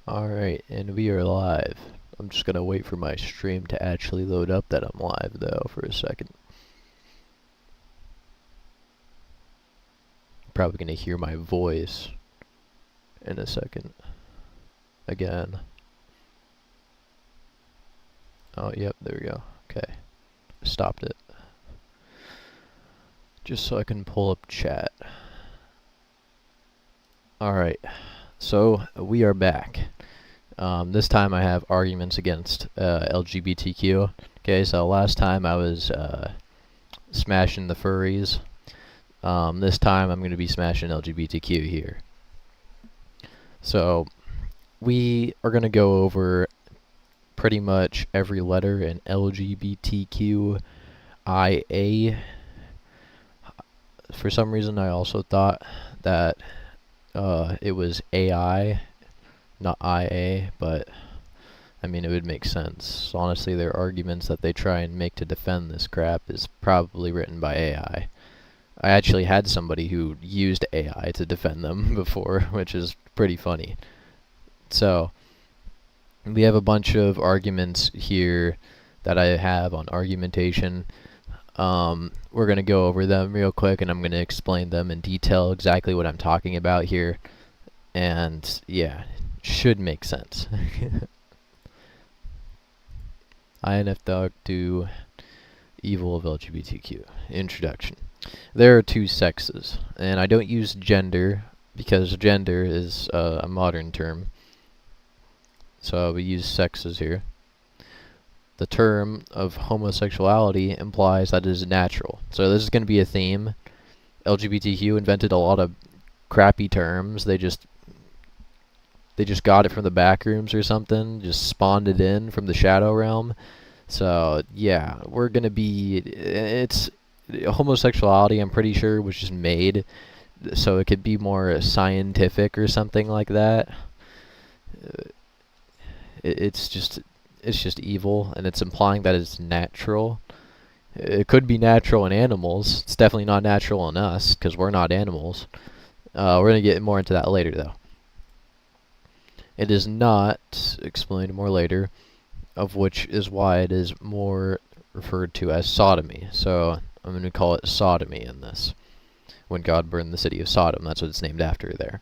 Alright, and we are live. I'm just gonna wait for my stream to actually load up that I'm live though for a second. Probably gonna hear my voice in a second. Again. Oh, yep, there we go. Okay. Stopped it. Just so I can pull up chat. Alright, so we are back. This time I have arguments against LGBTQ. Okay, so last time I was smashing the furries. This time I'm going to be smashing LGBTQ here. So we are going to go over pretty much every letter in LGBTQIA. For some reason I also thought that it was AI, not IA, but I mean it would make sense. Honestly, their arguments that they try and make to defend this crap is probably written by AI. I actually had somebody who used AI to defend them before, which is pretty funny. So we have a bunch of arguments here that I have on argumentation. We're going to go over them real quick, and I'm going to explain them in detail exactly what I'm talking about here. And yeah, should make sense. INF to evil of LGBTQ. Introduction. There are two sexes, and I don't use gender because gender is a modern term. So we use sexes here. The term of homosexuality implies that it is natural. So this is going to be a theme. LGBTQ invented a lot of crappy terms. They just got it from the back rooms or something, just spawned it in from the shadow realm. So yeah, we're going to be, it's homosexuality, I'm pretty sure, was just made so it could be more scientific or something like that. It's just evil, and it's implying that it's natural. It could be natural in animals. It's definitely not natural in us, because we're not animals. We're going to get more into that later, though. It is not, explained more later, of which is why it is more referred to as sodomy. So I'm going to call it sodomy in this. When God burned the city of Sodom, that's what it's named after there.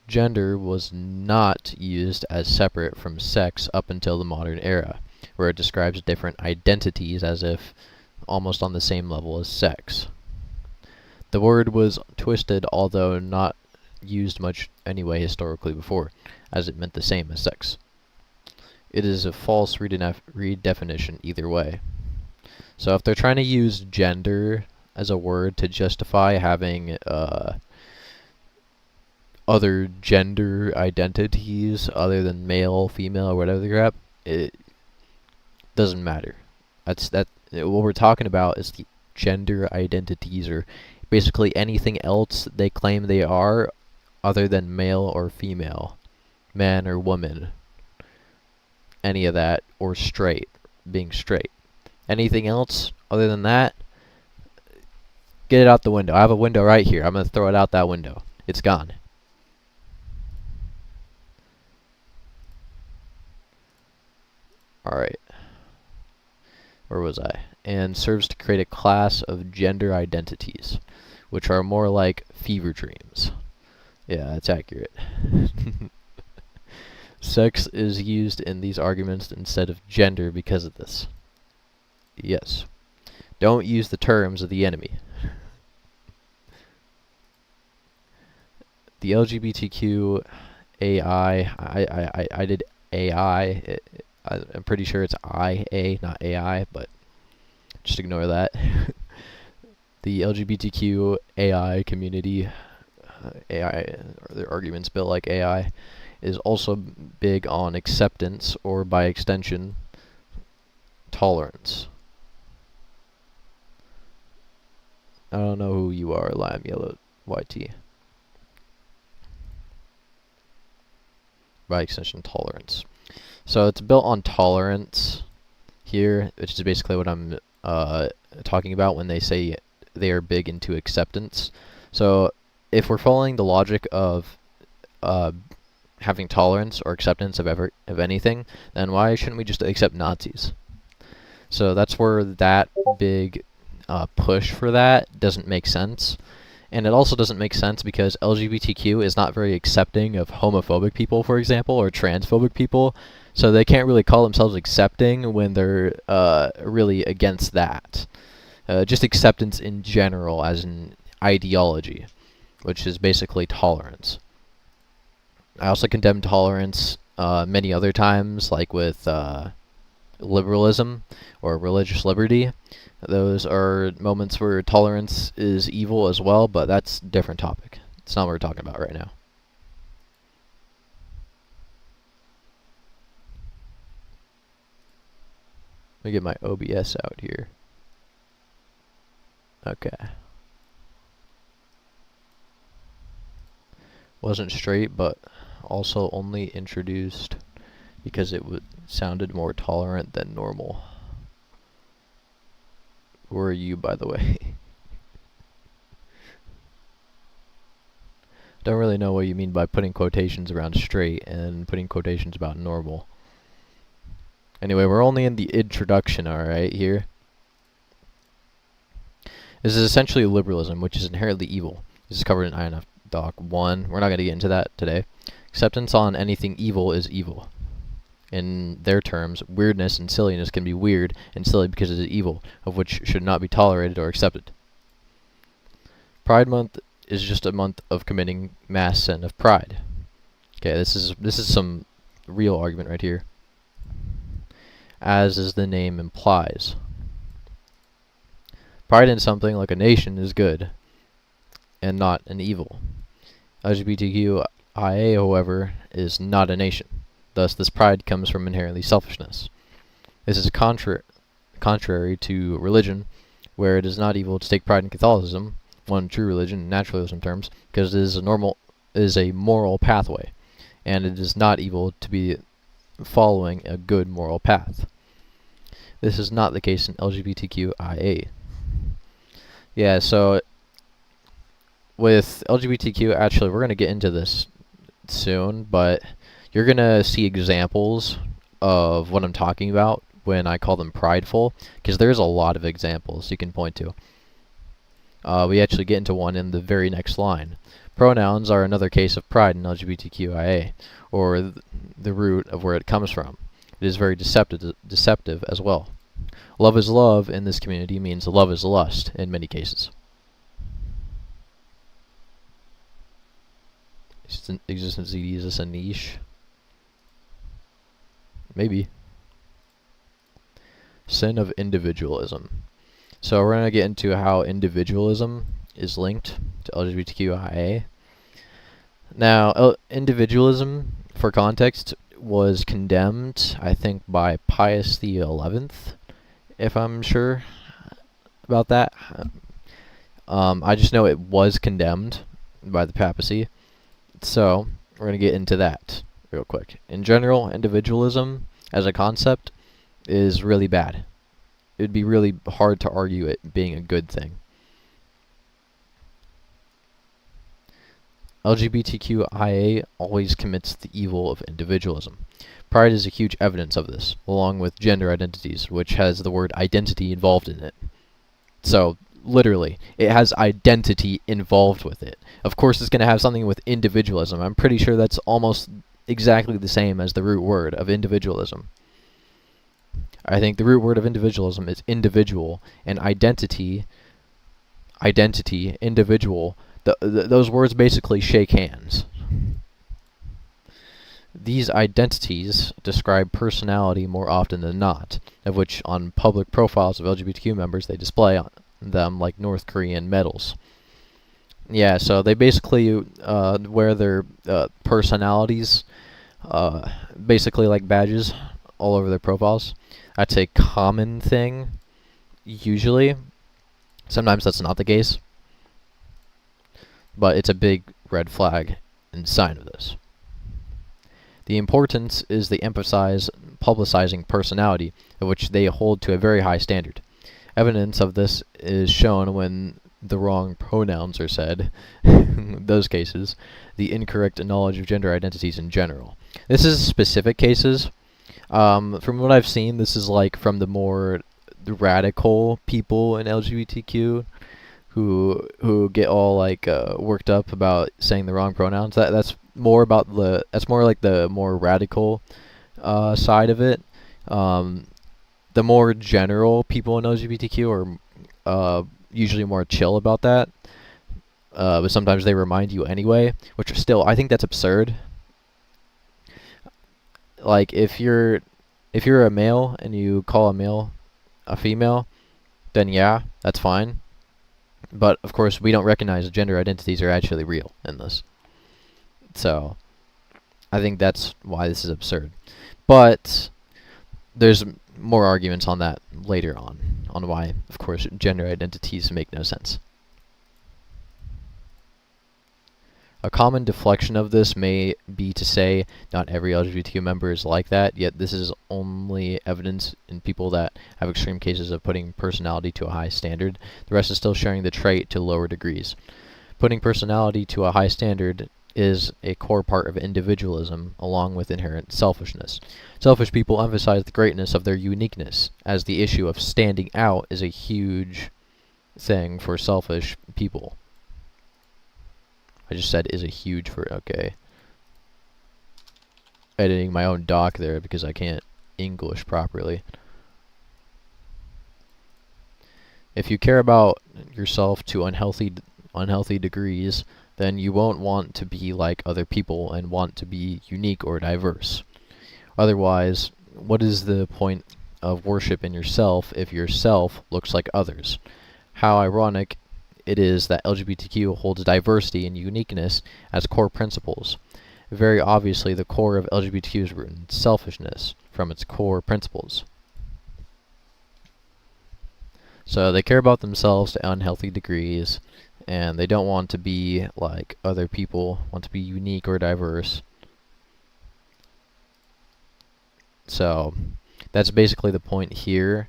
Gender was not used as separate from sex up until the modern era, where it describes different identities as if almost on the same level as sex. The word was twisted, although not used much anyway historically before, as it meant the same as sex. It is a false redefinition either way. So if they're trying to use gender as a word to justify having other gender identities other than male, female, or whatever the crap, it doesn't matter. What we're talking about is the gender identities, or basically anything else they claim they are other than male or female, man or woman, any of that, or straight, being straight. Anything else other than that, get it out the window. I have a window right here. I'm going to throw it out that window. It's gone. Alright. Where was I? And serves to create a class of gender identities, which are more like fever dreams. Yeah, that's accurate. Sex is used in these arguments instead of gender because of this. Yes. Don't use the terms of the enemy. The LGBTQ AI, I did AI. I'm pretty sure it's IA, not AI, but just ignore that. The LGBTQ AI community, AI, or their arguments built like AI, is also big on acceptance, or by extension, tolerance. I don't know who you are, Lime Yellow YT. By extension, tolerance. So it's built on tolerance here, which is basically what I'm talking about when they say they are big into acceptance. So if we're following the logic of having tolerance or acceptance of anything, then why shouldn't we just accept Nazis? So that's where that big push for that doesn't make sense. And it also doesn't make sense because LGBTQ is not very accepting of homophobic people, for example, or transphobic people. So they can't really call themselves accepting when they're really against that. Just acceptance in general as an ideology, which is basically tolerance. I also condemn tolerance many other times, like with liberalism or religious liberty. Those are moments where tolerance is evil as well, but that's a different topic. It's not what we're talking about right now. Let me get my OBS out here. Okay. Wasn't straight, but also only introduced because it sounded more tolerant than normal. Who are you, by the way? Don't really know what you mean by putting quotations around straight and putting quotations about normal. Anyway, we're only in the introduction, alright, here. This is essentially liberalism, which is inherently evil. This is covered in INF Doc 1. We're not going to get into that today. Acceptance on anything evil is evil. In their terms, weirdness and silliness can be weird and silly because it is evil, of which should not be tolerated or accepted. Pride Month is just a month of committing mass sin of pride. Okay, this is some real argument right here. As the name implies. Pride in something like a nation is good, and not an evil. LGBTQIA, however, is not a nation. Thus, this pride comes from inherently selfishness. This is contrary to religion, where it is not evil to take pride in Catholicism, one true religion in naturalism terms, because it is a moral pathway, and it is not evil to be following a good moral path. This is not the case in LGBTQIA. Yeah, so with LGBTQ, actually, we're going to get into this soon, but you're going to see examples of what I'm talking about when I call them prideful, because there's a lot of examples you can point to. We actually get into one in the very next line. Pronouns are another case of pride in LGBTQIA, or the root of where it comes from. It is very deceptive as well. Love is love in this community means love is lust in many cases. Existence ZD, is this a niche? Maybe. Sin of individualism. So we're going to get into how individualism is linked to LGBTQIA. Now, individualism, for context, was condemned, I think, by Pius XI, if I'm sure about that. I just know it was condemned by the papacy. So, we're going to get into that real quick. In general, individualism as a concept is really bad. It would be really hard to argue it being a good thing. LGBTQIA always commits the evil of individualism. Pride is a huge evidence of this, along with gender identities, which has the word identity involved in it. So, literally, it has identity involved with it. Of course, it's going to have something with individualism. I'm pretty sure that's almost exactly the same as the root word of individualism. I think the root word of individualism is individual, and identity, individual. Those words basically shake hands. These identities describe personality more often than not, of which on public profiles of LGBTQ members they display on them like North Korean medals. Yeah, so they basically wear their personalities basically like badges all over their profiles. That's a common thing, usually. Sometimes that's not the case. But it's a big red flag and sign of this. The importance is they emphasize publicizing personality, of which they hold to a very high standard. Evidence of this is shown when the wrong pronouns are said, in those cases, the incorrect knowledge of gender identities in general. This is specific cases. From what I've seen, this is like from the more radical people in LGBTQ who get all like worked up about saying the wrong pronouns. That's more like the more radical side of it. The more general people in LGBTQ are usually more chill about that. But sometimes they remind you anyway, which still I think that's absurd. Like if you're a male and you call a male a female, then yeah, that's fine. But of course, we don't recognize gender identities are actually real in this. So I think that's why this is absurd. But there's more arguments on that later on why, of course, gender identities make no sense. A common deflection of this may be to say not every LGBTQ member is like that, yet this is only evidence in people that have extreme cases of putting personality to a high standard. The rest is still sharing the trait to lower degrees. Putting personality to a high standard is a core part of individualism, along with inherent selfishness. Selfish people emphasize the greatness of their uniqueness, as the issue of standing out is a huge thing for selfish people. I just said is a huge for, okay. Editing my own doc there because I can't English properly. If you care about yourself to unhealthy degrees, then you won't want to be like other people and want to be unique or diverse. Otherwise, what is the point of worship in yourself if yourself looks like others? How ironic it is that LGBTQ holds diversity and uniqueness as core principles. Very obviously, the core of LGBTQ is rooted in selfishness from its core principles. So they care about themselves to unhealthy degrees, and they don't want to be like other people, want to be unique or diverse. So that's basically the point here.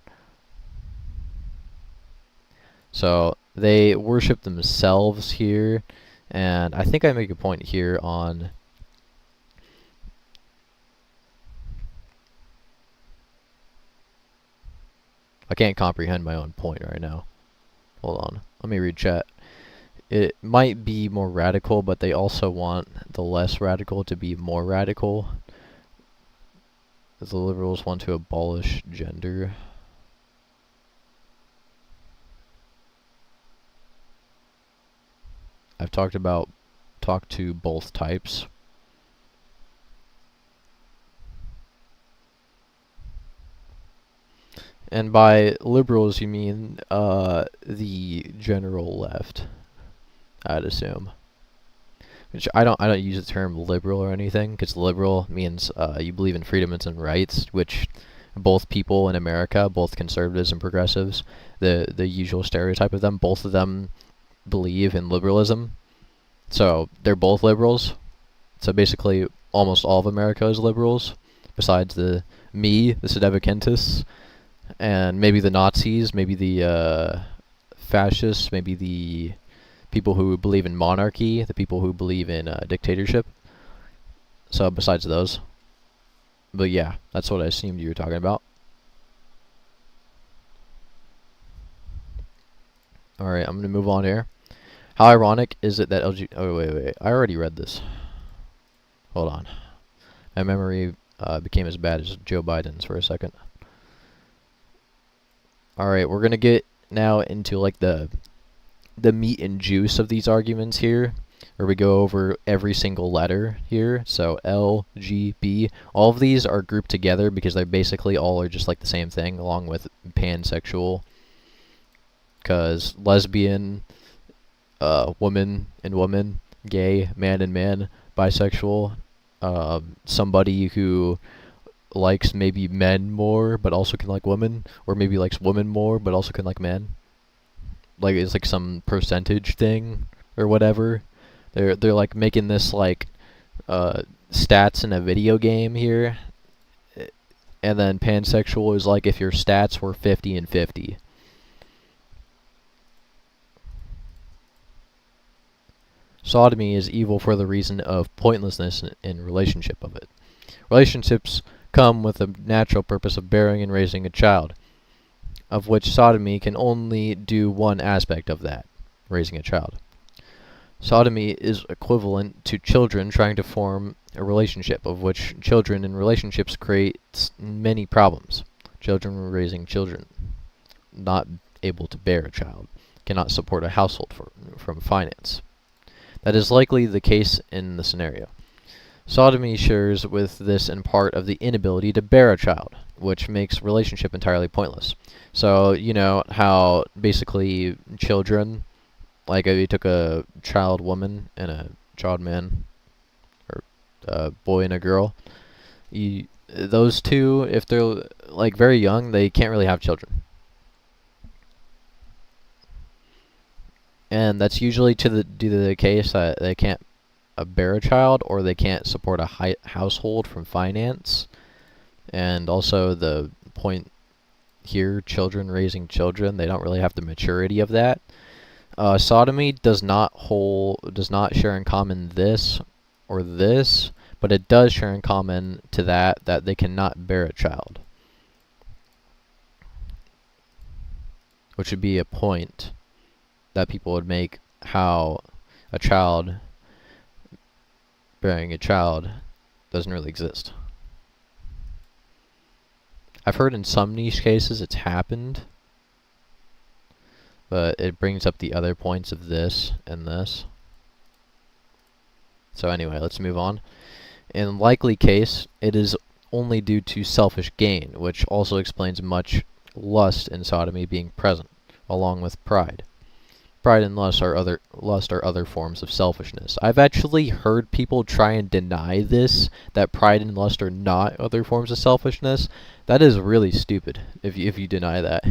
So they worship themselves here, and I think I make a point here on I can't comprehend my own point right now. Hold on, let me read chat. It might be more radical, but they also want the less radical to be more radical. The liberals want to abolish gender. I've talked to both types. And by liberals, you mean the general left, I'd assume. Which I don't use the term liberal or anything, because liberal means you believe in freedoms and rights, which both people in America, both conservatives and progressives, the usual stereotype of them, both of them believe in liberalism. So they're both liberals. So basically, almost all of America is liberals, besides the sedevacentists, and maybe the Nazis, maybe the fascists, maybe the people who believe in monarchy, the people who believe in dictatorship. So besides those. But yeah, that's what I assumed you were talking about. Alright, I'm going to move on here. How ironic is it that Oh, wait. I already read this. Hold on. My memory became as bad as Joe Biden's for a second. Alright, we're going to get now into like the meat and juice of these arguments here, where we go over every single letter here. So L, G, B, all of these are grouped together because they basically all are just like the same thing, along with pansexual, because lesbian, woman and woman, gay, man and man, bisexual, somebody who likes maybe men more but also can like women, or maybe likes women more but also can like men. Like it's like some percentage thing or whatever. They're like making this like stats in a video game here. And then pansexual is like if your stats were 50 and 50. Sodomy is evil for the reason of pointlessness in relationship of it. Relationships come with a natural purpose of bearing and raising a child, of which sodomy can only do one aspect of that, raising a child. Sodomy is equivalent to children trying to form a relationship, of which children in relationships creates many problems. Children raising children, not able to bear a child, cannot support a household from finance. That is likely the case in the scenario. Sodomy shares with this in part of the inability to bear a child, which makes relationship entirely pointless. So, you know how basically children, like if you took a child woman and a child man, or a boy and a girl, those two, if they're like very young, they can't really have children. And that's usually due to the case that they can't bear a child, or they can't support a household from finance. And also the point here, children raising children, they don't really have the maturity of that. Sodomy does not share in common this or this, but it does share in common to that they cannot bear a child, which would be a point that people would make, how a child bearing a child doesn't really exist. I've heard in some niche cases it's happened, but it brings up the other points of this and this. So anyway, let's move on. In likely case, it is only due to selfish gain, which also explains much lust in sodomy being present, along with pride. Pride and lust are other forms of selfishness. I've actually heard people try and deny this, that pride and lust are not other forms of selfishness. That is really stupid if you deny that.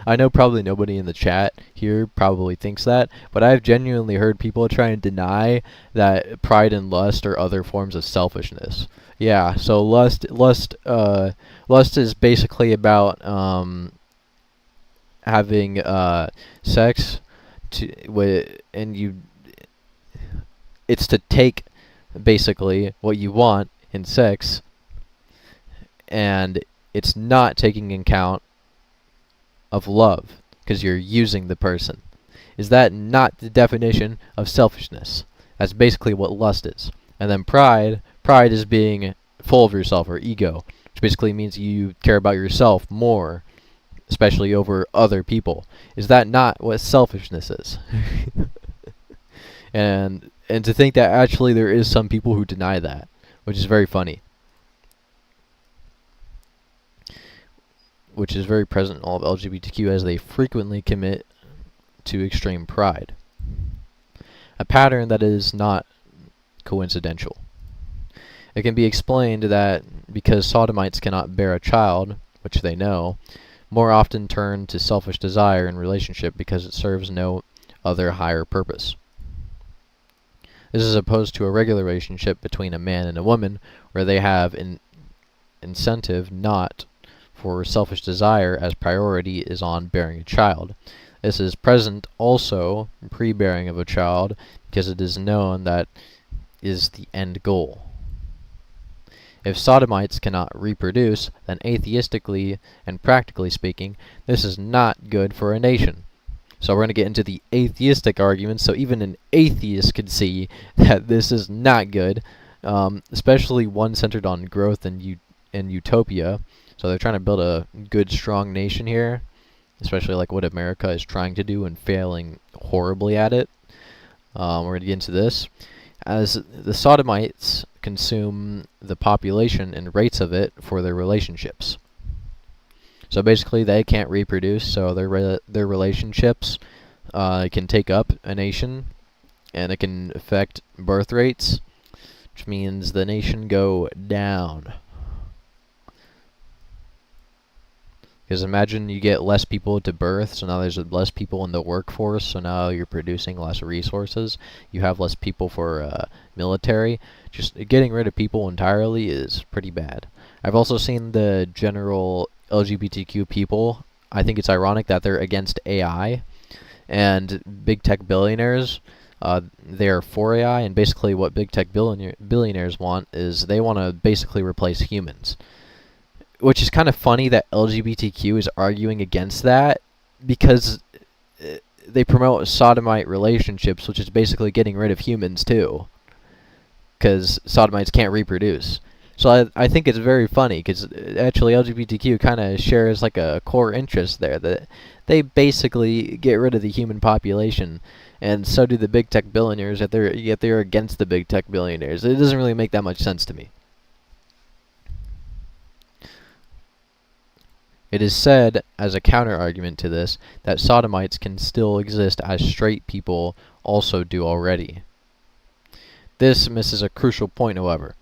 I know probably nobody in the chat here probably thinks that, but I've genuinely heard people try and deny that pride and lust are other forms of selfishness. Yeah, so lust is basically about having sex it's to take basically what you want in sex, and it's not taking account of love because you're using the person. Is that not the definition of selfishness? That's basically what lust is. And then pride is being full of yourself, or ego, which basically means you care about yourself more, especially over other people. Is that not what selfishness is? And to think that actually there is some people who deny that, which is very funny. Which is very present in all of LGBTQ, as they frequently commit to extreme pride. A pattern that is not coincidental. It can be explained that because sodomites cannot bear a child, which they know, more often turn to selfish desire in relationship because it serves no other higher purpose. This is opposed to a regular relationship between a man and a woman, where they have an incentive not for selfish desire, as priority is on bearing a child. This is present also in pre-bearing of a child, because it is known that is the end goal. If sodomites cannot reproduce, then atheistically and practically speaking, this is not good for a nation. So we're going to get into the atheistic arguments, so even an atheist could see that this is not good, especially one centered on growth and utopia. So they're trying to build a good, strong nation here, especially like what America is trying to do and failing horribly at it. We're going to get into this. As the sodomites consume the population and rates of it for their relationships. So basically they can't reproduce, so their relationships can take up a nation, and it can affect birth rates, which means the nation go down. Because imagine you get less people to birth, so now there's less people in the workforce, so now you're producing less resources. You have less people for military. Just getting rid of people entirely is pretty bad. I've also seen the general LGBTQ people. I think it's ironic that they're against AI, and big tech billionaires they're for AI, and basically what big tech billionaires want is they want to basically replace humans. Which is kind of funny that LGBTQ is arguing against that, because they promote sodomite relationships, which is basically getting rid of humans too, because sodomites can't reproduce. So I think it's very funny, because actually LGBTQ kind of shares like a core interest there, that they basically get rid of the human population, and so do the big tech billionaires, yet they're against the big tech billionaires. It doesn't really make that much sense to me. It is said, as a counter-argument to this, that sodomites can still exist as straight people also do already. This misses a crucial point, however,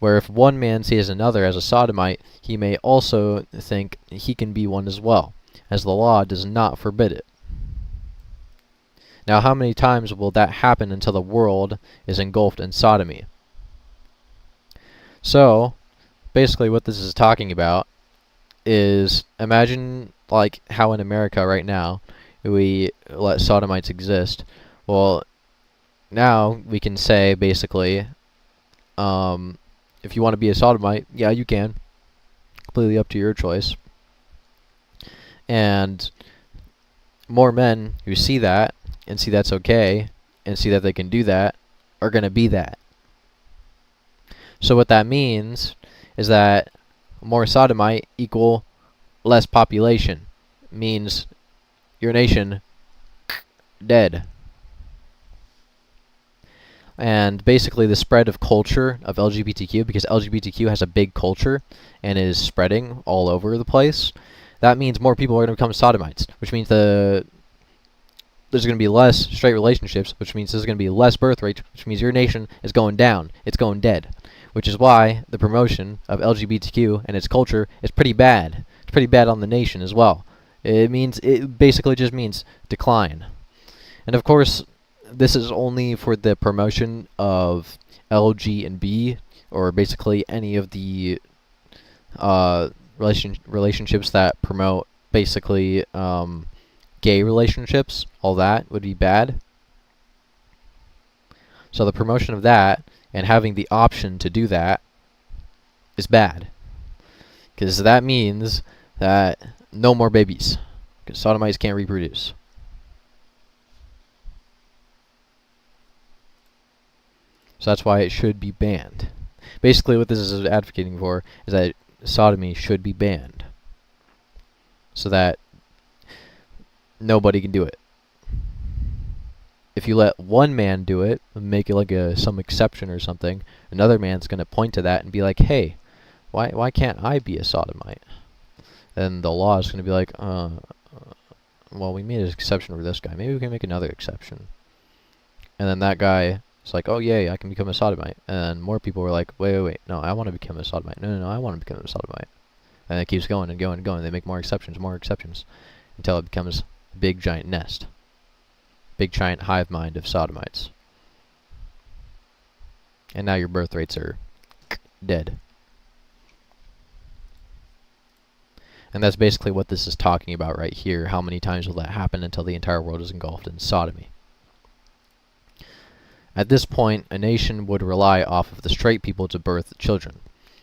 where if one man sees another as a sodomite, he may also think he can be one as well, as the law does not forbid it. Now, how many times will that happen until the world is engulfed in sodomy? So, basically what this is talking about is, imagine like how in America right now we let sodomites exist. Well, now we can say basically, if you want to be a sodomite, yeah, you can. Completely up to your choice. And more men who see that and see that's okay and see that they can do that are going to be that. So what that means is that more sodomite equal less population, means your nation dead. And basically the spread of culture of LGBTQ, because LGBTQ has a big culture and is spreading all over the place, that means more people are going to become sodomites, which means there's going to be less straight relationships, which means there's going to be less birth rates, which means your nation is going down. It's going dead. Which is why the promotion of LGBTQ and its culture is pretty bad. It's pretty bad on the nation as well. It basically just means decline. And of course, this is only for the promotion of LG and B, or basically any of the relationships that promote basically gay relationships. All that would be bad. So the promotion of that and having the option to do that is bad, because that means that no more babies, because sodomites can't reproduce. So that's why it should be banned. Basically what this is advocating for is that sodomy should be banned, so that nobody can do it. If you let one man do it, make it like some exception or something, another man's going to point to that and be like, hey, why can't I be a sodomite? And the law is going to be like, well, we made an exception for this guy. Maybe we can make another exception. And then that guy is like, oh, yay, I can become a sodomite. And more people were like, wait, no, I want to become a sodomite. No, I want to become a sodomite. And it keeps going and going and going. They make more exceptions, until it becomes a big giant nest. Big giant hive mind of sodomites. And now your birth rates are dead. And that's basically what this is talking about right here. How many times will that happen until the entire world is engulfed in sodomy? At this point, a nation would rely off of the straight people to birth children,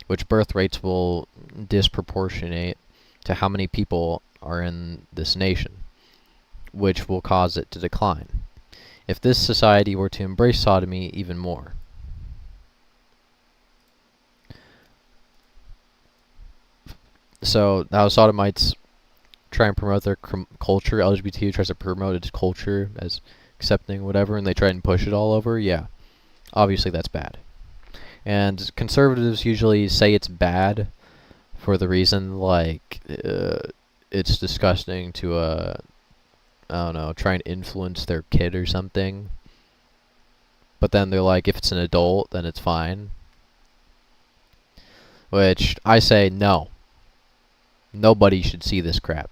which birth rates will disproportionate to how many people are in this nation, which will cause it to decline, if this society were to embrace sodomy even more. So how sodomites try and promote their culture, LGBT tries to promote its culture as accepting whatever, and they try and push it all over, yeah, obviously that's bad. And conservatives usually say it's bad for the reason like it's disgusting to I don't know, try and influence their kid or something. But then they're like, if it's an adult, then it's fine. Which I say no. Nobody should see this crap.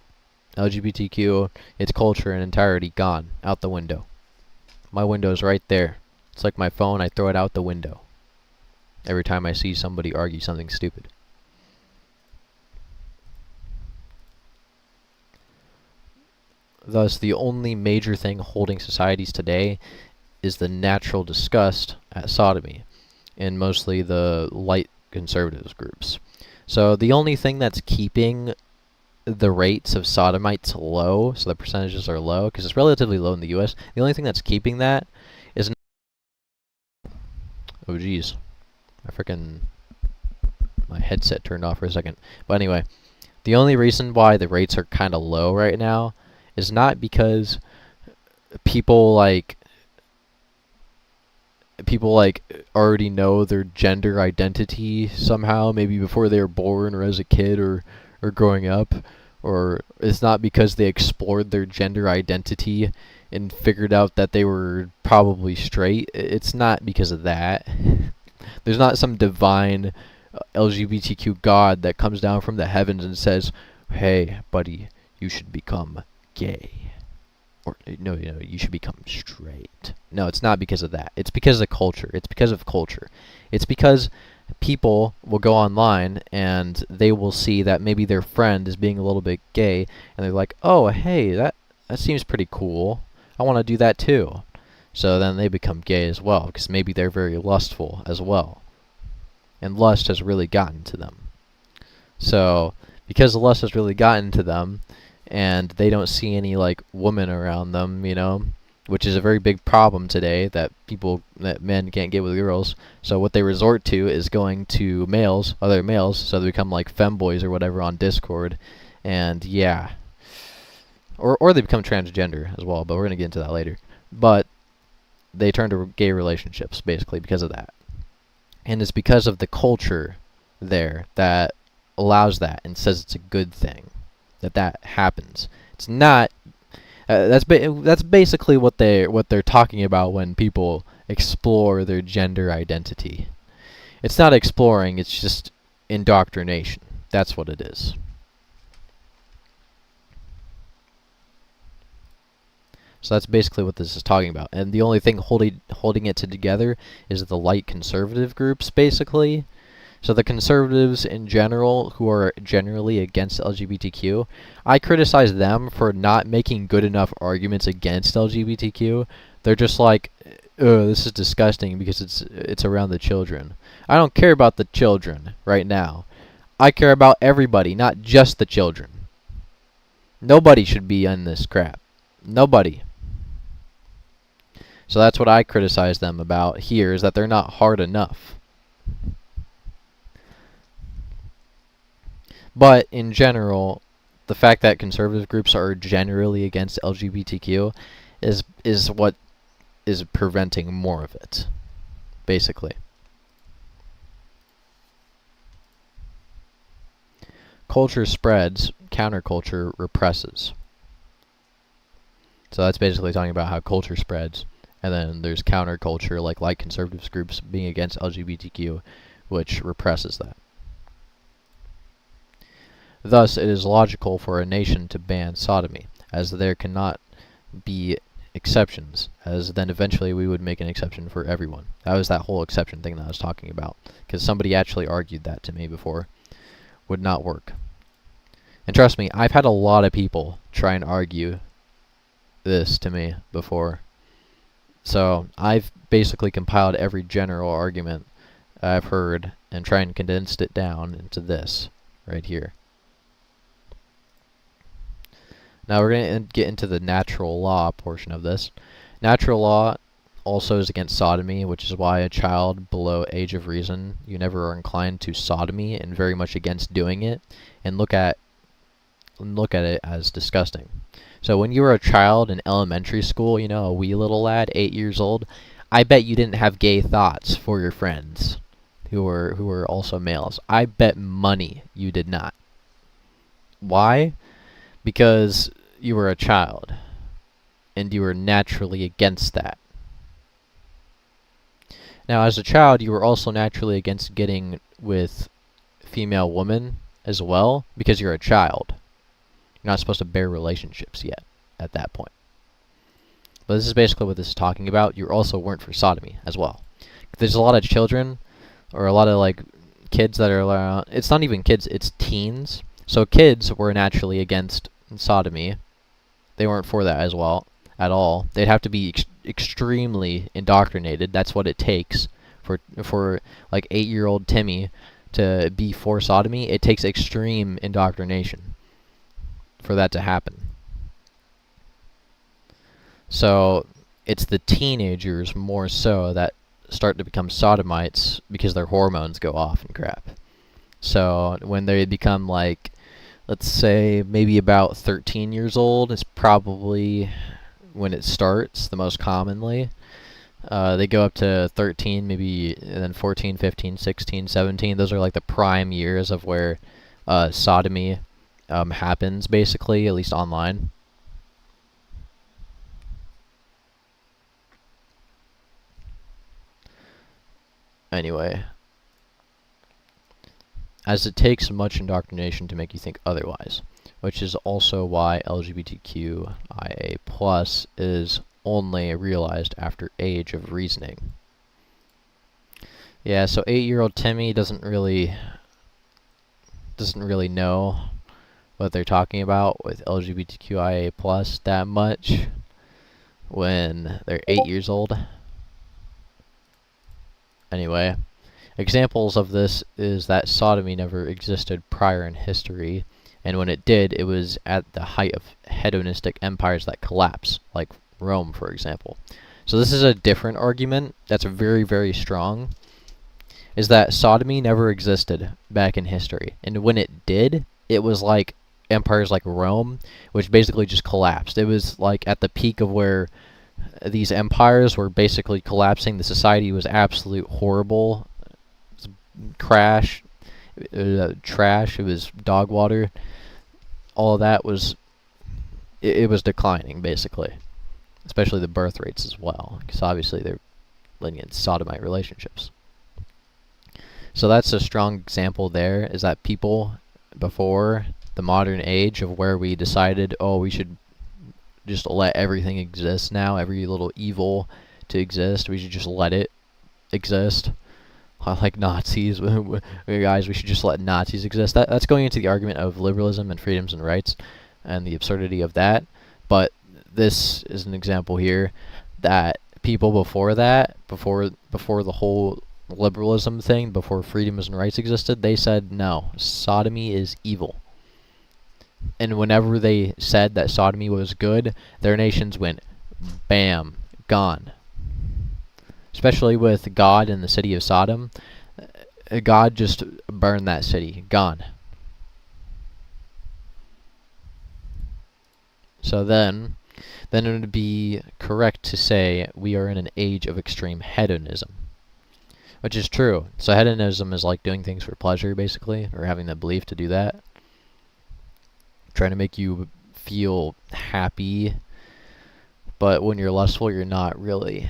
LGBTQ, its culture in entirety gone, out the window. My window's right there. It's like my phone, I throw it out the window every time I see somebody argue something stupid. Thus, the only major thing holding societies today is the natural disgust at sodomy in mostly the light conservatives groups. So the only thing that's keeping the rates of sodomites low, so the percentages are low, because it's relatively low in the US, the only thing that's keeping that is... Oh geez. My headset turned off for a second. But anyway, the only reason why the rates are kind of low right now is not because people already know their gender identity somehow, maybe before they were born or as a kid or growing up, or it's not because they explored their gender identity and figured out that they were probably straight. It's not because of that. There's not some divine LGBTQ god that comes down from the heavens and says, "Hey, buddy, you should become gay." Or, no, you should become straight. No, it's not because of that. It's because of culture. It's because of culture. It's because people will go online and they will see that maybe their friend is being a little bit gay, and they're like, "Oh, hey, that seems pretty cool. I want to do that too." So then they become gay as well, because maybe they're very lustful as well. And lust has really gotten to them. So, because the lust has really gotten to them, and they don't see any women around them, which is a very big problem today, that men can't get with girls. So what they resort to is going to other males, so they become like femboys or whatever on Discord, and yeah. Or they become transgender as well, but we're gonna get into that later. But they turn to gay relationships basically because of that. And it's because of the culture there that allows that and says it's a good thing that happens. It's not. That's basically what they're talking about when people explore their gender identity. It's not exploring. It's just indoctrination. That's what it is. So that's basically what this is talking about. And the only thing holding it together is the light conservative groups, basically. So the conservatives in general, who are generally against LGBTQ, I criticize them for not making good enough arguments against LGBTQ. They're just like, "Oh, this is disgusting because it's around the children." I don't care about the children right now. I care about everybody, not just the children. Nobody should be in this crap. Nobody. So that's what I criticize them about here, is that they're not hard enough. But in general, the fact that conservative groups are generally against LGBTQ is what is preventing more of it, basically. Culture spreads, counterculture represses. So that's basically talking about how culture spreads. And then there's counterculture, like light conservative groups being against LGBTQ, which represses that. Thus, it is logical for a nation to ban sodomy, as there cannot be exceptions, as then eventually we would make an exception for everyone. That was that whole exception thing that I was talking about, because somebody actually argued that to me before. Would not work. And trust me, I've had a lot of people try and argue this to me before. So I've basically compiled every general argument I've heard and try and condensed it down into this right here. Now we're going to get into the natural law portion of this. Natural law also is against sodomy, which is why a child below age of reason, you never are inclined to sodomy and very much against doing it, and look at it as disgusting. So when you were a child in elementary school, a wee little lad, 8 years old, I bet you didn't have gay thoughts for your friends who were also males. I bet money you did not. Why? Because you were a child, and you were naturally against that. Now, as a child, you were also naturally against getting with female women as well, because you're a child. You're not supposed to bear relationships yet at that point. But this is basically what this is talking about. You also weren't for sodomy as well. There's a lot of children, or a lot of kids that are it's not even kids, it's teens. So kids were naturally against sodomy. They weren't for that as well. at all. They'd have to be extremely indoctrinated. That's what it takes for like 8-year-old Timmy to be for sodomy. It takes extreme indoctrination for that to happen. So it's the teenagers more so that start to become sodomites because their hormones go off and crap. So when they become like, let's say maybe about 13 years old is probably when it starts the most commonly. They go up to 13, maybe, and then 14, 15, 16, 17. Those are like the prime years of where sodomy happens, basically, at least online. Anyway, as it takes much indoctrination to make you think otherwise, which is also why LGBTQIA+ is only realized after age of reasoning. Yeah, so 8-year-old Timmy doesn't really know what they're talking about with LGBTQIA+ that much when they're 8 years old. Anyway, examples of this is that sodomy never existed prior in history, and when it did, it was at the height of hedonistic empires that collapsed, like Rome, for example. So this is a different argument that's very, very strong, is that sodomy never existed back in history, and when it did, it was like empires like Rome, which basically just collapsed. It was like at the peak of where these empires were basically collapsing. The society was absolute horrible. It was trash. It was dog water. All of that was, it was declining, basically. Especially the birth rates as well, because obviously they're living in sodomite relationships. So that's a strong example there, is that people before the modern age of where we decided, oh, we should just let everything exist now, every little evil to exist, we should just let it exist. Like Nazis, guys, we should just let Nazis exist. That's going into the argument of liberalism and freedoms and rights and the absurdity of that. But this is an example here that people before that, before the whole liberalism thing, before freedoms and rights existed, they said, no, sodomy is evil. And whenever they said that sodomy was good, their nations went, bam, gone. Especially with God in the city of Sodom. God just burned that city, gone. So then it would be correct to say we are in an age of extreme hedonism. Which is true. So hedonism is like doing things for pleasure, basically, or having the belief to do that. Trying to make you feel happy, but when you're lustful, you're not really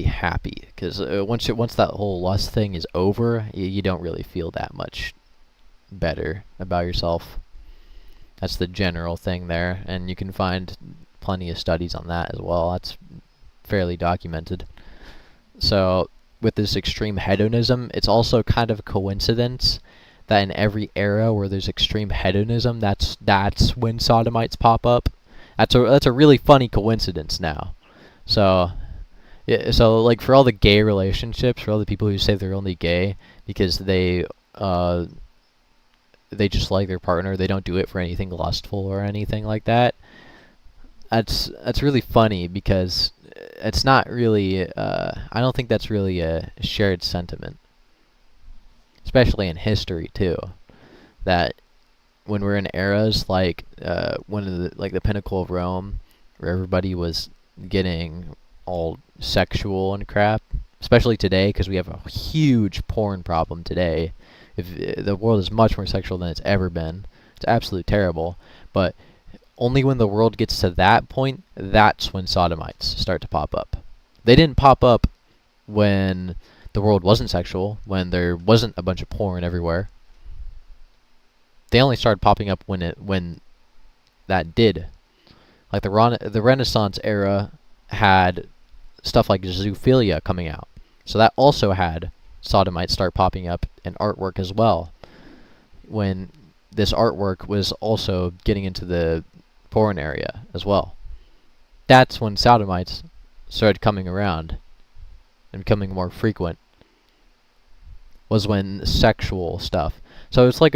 happy, because once that whole lust thing is over, you don't really feel that much better about yourself. That's the general thing there, and you can find plenty of studies on that as well. That's fairly documented. So with this extreme hedonism, it's also kind of a coincidence that in every era where there's extreme hedonism, that's when sodomites pop up. That's a really funny coincidence now. So yeah, so like for all the gay relationships, for all the people who say they're only gay because they just like their partner, they don't do it for anything lustful or anything like that. That's really funny, because it's not really I don't think that's really a shared sentiment. Especially in history too, that when we're in eras like the pinnacle of Rome, where everybody was getting all sexual and crap, especially today, because we have a huge porn problem today. The world is much more sexual than it's ever been. It's absolutely terrible. But only when the world gets to that point, that's when sodomites start to pop up. They didn't pop up when the world wasn't sexual, when there wasn't a bunch of porn everywhere. They only started popping up when that did. Like the Renaissance era had stuff like zoophilia coming out. So that also had sodomites start popping up in artwork as well, when this artwork was also getting into the porn area as well. That's when sodomites started coming around and becoming more frequent. Was when sexual stuff. So it's like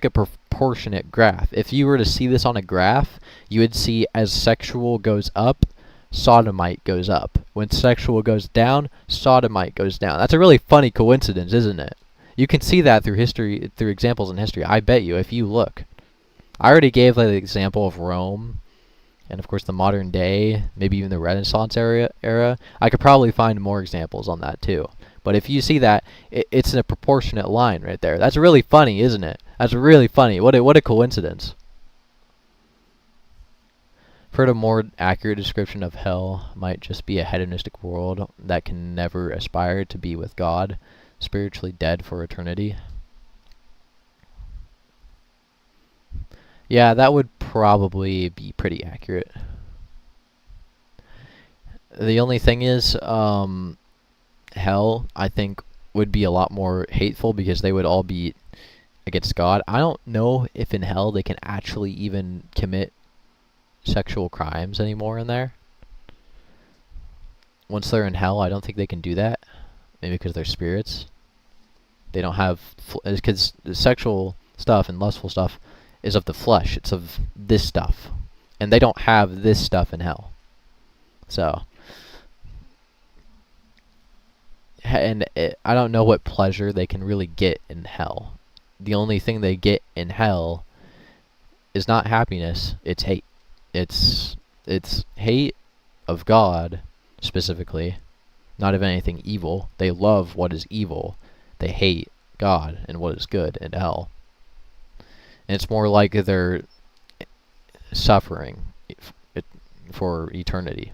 a proportionate graph. If you were to see this on a graph, you would see as sexual goes up, sodomite goes up. When sexual goes down, sodomite goes down. That's a really funny coincidence, isn't it? You can see that through history, through examples in history. I bet you, if you look. I already gave like the example of Rome, and of course the modern day, maybe even the Renaissance era. I could probably find more examples on that too. But if you see that, it's in a proportionate line right there. That's really funny, isn't it? That's really funny. What a coincidence. I've heard a more accurate description of hell might just be a hedonistic world that can never aspire to be with God, spiritually dead for eternity. Yeah, that would probably be pretty accurate. The only thing is, hell, I think, would be a lot more hateful because they would all be against God. I don't know if in hell they can actually even commit sexual crimes anymore in there. Once they're in hell, I don't think they can do that. Maybe because they're spirits. They don't have... Because sexual stuff and lustful stuff is of the flesh. It's of this stuff. And they don't have this stuff in hell. So... And I don't know what pleasure they can really get in hell. The only thing they get in hell is not happiness, it's hate. It's hate of God, specifically, not of anything evil. They love what is evil. They hate God and what is good in hell. And it's more like they're suffering for eternity.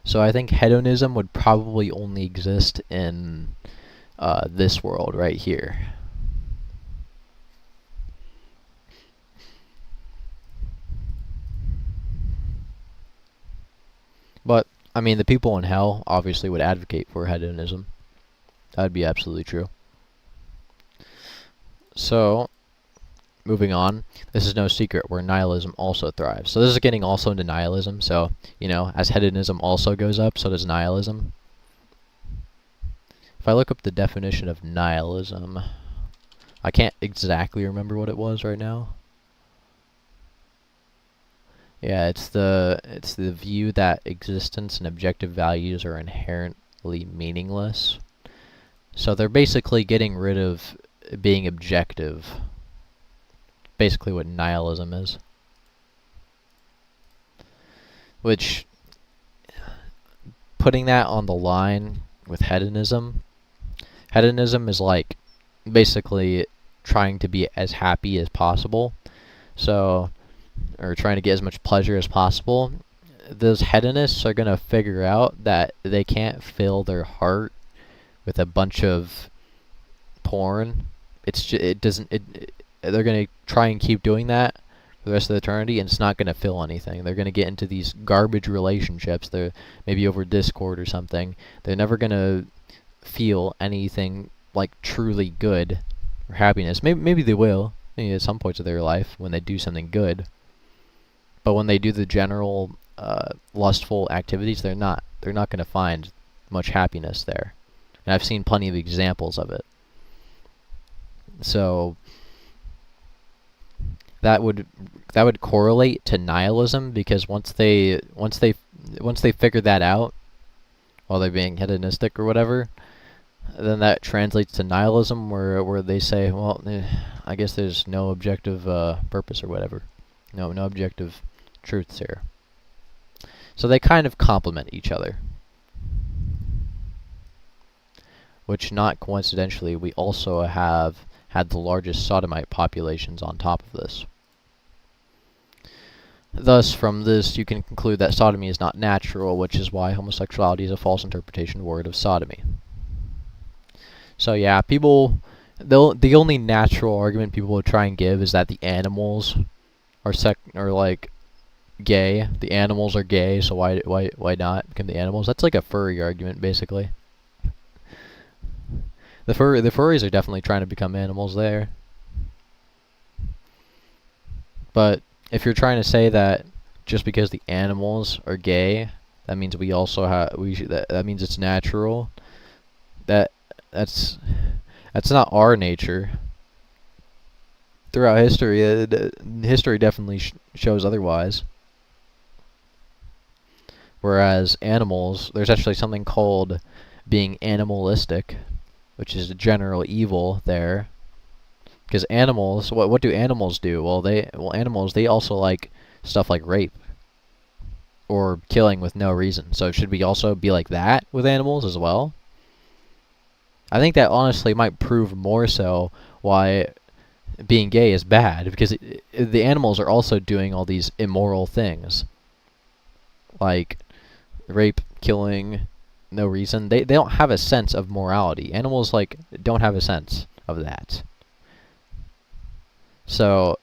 So I think hedonism would probably only exist in this world right here. But, I mean, the people in hell obviously would advocate for hedonism. That would be absolutely true. So, moving on, this is no secret where nihilism also thrives. So this is getting also into nihilism. So, you know, as hedonism also goes up, so does nihilism. If I look up the definition of nihilism, I can't exactly remember what it was right now. Yeah, it's the view that existence and objective values are inherently meaningless. So they're basically getting rid of being objective. Basically what nihilism is. Which, putting that on the line with hedonism is like basically trying to be as happy as possible. So, or trying to get as much pleasure as possible. Those hedonists are going to figure out that they can't fill their heart with a bunch of porn. They're going to try and keep doing that for the rest of eternity, and it's not going to fill anything. They're going to get into these garbage relationships. They're maybe over Discord or something. They're never going to feel anything like truly good or happiness. Maybe they will, maybe at some points of their life when they do something good. But when they do the general lustful activities, they're not going to find much happiness there. And I've seen plenty of examples of it. So that would correlate to nihilism, because once they figure that out while they're being hedonistic or whatever, then that translates to nihilism, where they say, well, I guess there's no objective purpose or whatever. No objective truths here. So they kind of complement each other. Which, not coincidentally, we also have had the largest sodomite populations on top of this. Thus, from this, you can conclude that sodomy is not natural, which is why homosexuality is a false interpretation of the word of sodomy. So yeah, the only natural argument people will try and give is that the animals are like gay. The animals are gay, so why not become the animals? That's like a furry argument, basically. The furries are definitely trying to become animals there. But if you're trying to say that just because the animals are gay, that means we also have that means it's natural. That that's that's not our nature. Throughout history, history definitely shows otherwise. Whereas animals, there's actually something called being animalistic, which is a general evil there. Because animals, what do animals do? Animals, they also like stuff like rape or killing with no reason. So should we also be like that with animals as well? I think that honestly might prove more so why being gay is bad, because the animals are also doing all these immoral things, like rape, killing, no reason. They don't have a sense of morality. Animals like don't have a sense of that. So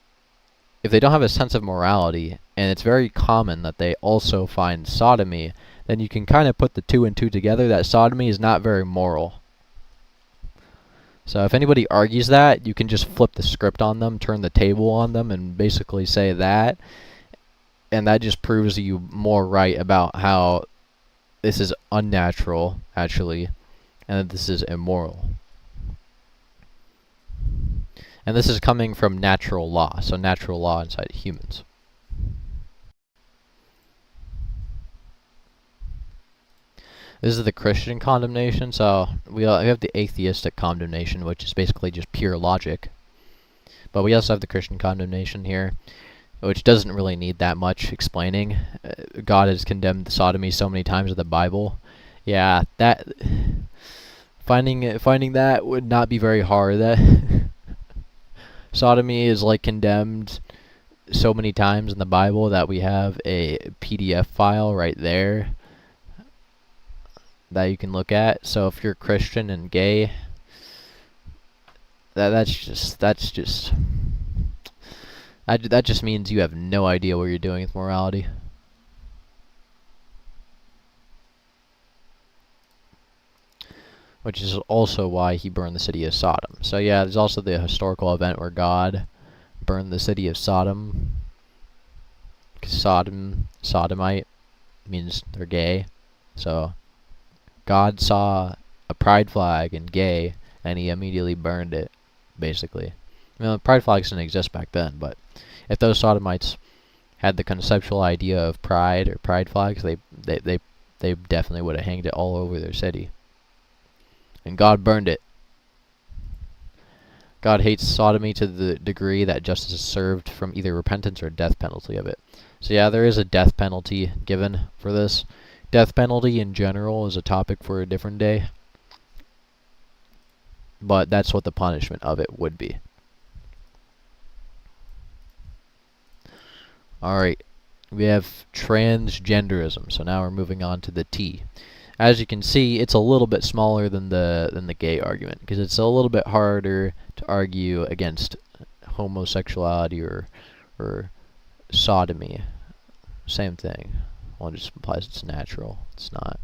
if they don't have a sense of morality, and it's very common that they also find sodomy, then you can kind of put the two and two together that sodomy is not very moral. So if anybody argues that, you can just flip the script on them, turn the table on them, and basically say that, and that just proves you more right about how this is unnatural, actually, and that this is immoral. And this is coming from natural law, so natural law inside humans. This is the Christian condemnation, so we have the atheistic condemnation, which is basically just pure logic. But we also have the Christian condemnation here, which doesn't really need that much explaining. God has condemned sodomy so many times in the Bible. Yeah, that finding that would not be very hard. That sodomy is like condemned so many times in the Bible that we have a PDF file right there that you can look at. So if you're Christian and gay, that just means you have no idea what you're doing with morality. Which is also why he burned the city of Sodom. So yeah, there's also the historical event where God burned the city of Sodom. Sodomite means they're gay. So God saw a pride flag in gay, and he immediately burned it, basically. Pride flags didn't exist back then, but if those sodomites had the conceptual idea of pride or pride flags, they definitely would have hanged it all over their city. And God burned it. God hates sodomy to the degree that justice is served from either repentance or death penalty of it. So yeah, there is a death penalty given for this. Death penalty in general is a topic for a different day, but that's what the punishment of it would be. Alright, we have transgenderism, so now we're moving on to the T. As you can see, it's a little bit smaller than the gay argument, because it's a little bit harder to argue against homosexuality or sodomy. Same thing. One just implies it's natural. It's not.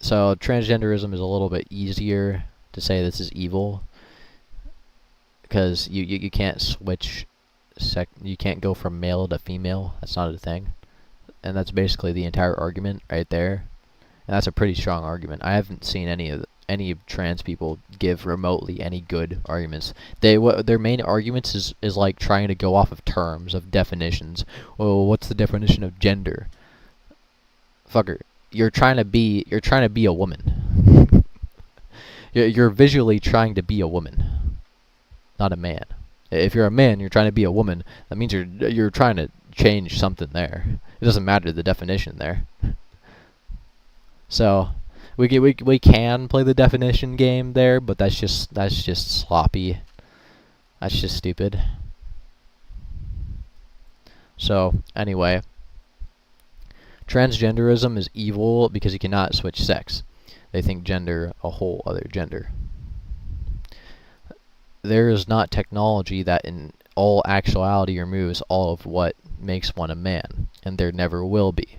So transgenderism is a little bit easier to say this is evil, because you can't switch you can't go from male to female. That's not a thing. And that's basically the entire argument right there. And that's a pretty strong argument. I haven't seen any trans people give remotely any good arguments. Their main arguments is like trying to go off of terms, of definitions. Well, what's the definition of gender? Fucker, you're trying to be a woman. You're visually trying to be a woman, not a man. If you're a man, you're trying to be a woman. That means you're trying to change something there. It doesn't matter the definition there. So we can play the definition game there, but that's just sloppy. That's just stupid. So anyway, transgenderism is evil because you cannot switch sex. They think gender a whole other gender. There is not technology that in all actuality removes all of what makes one a man, and there never will be.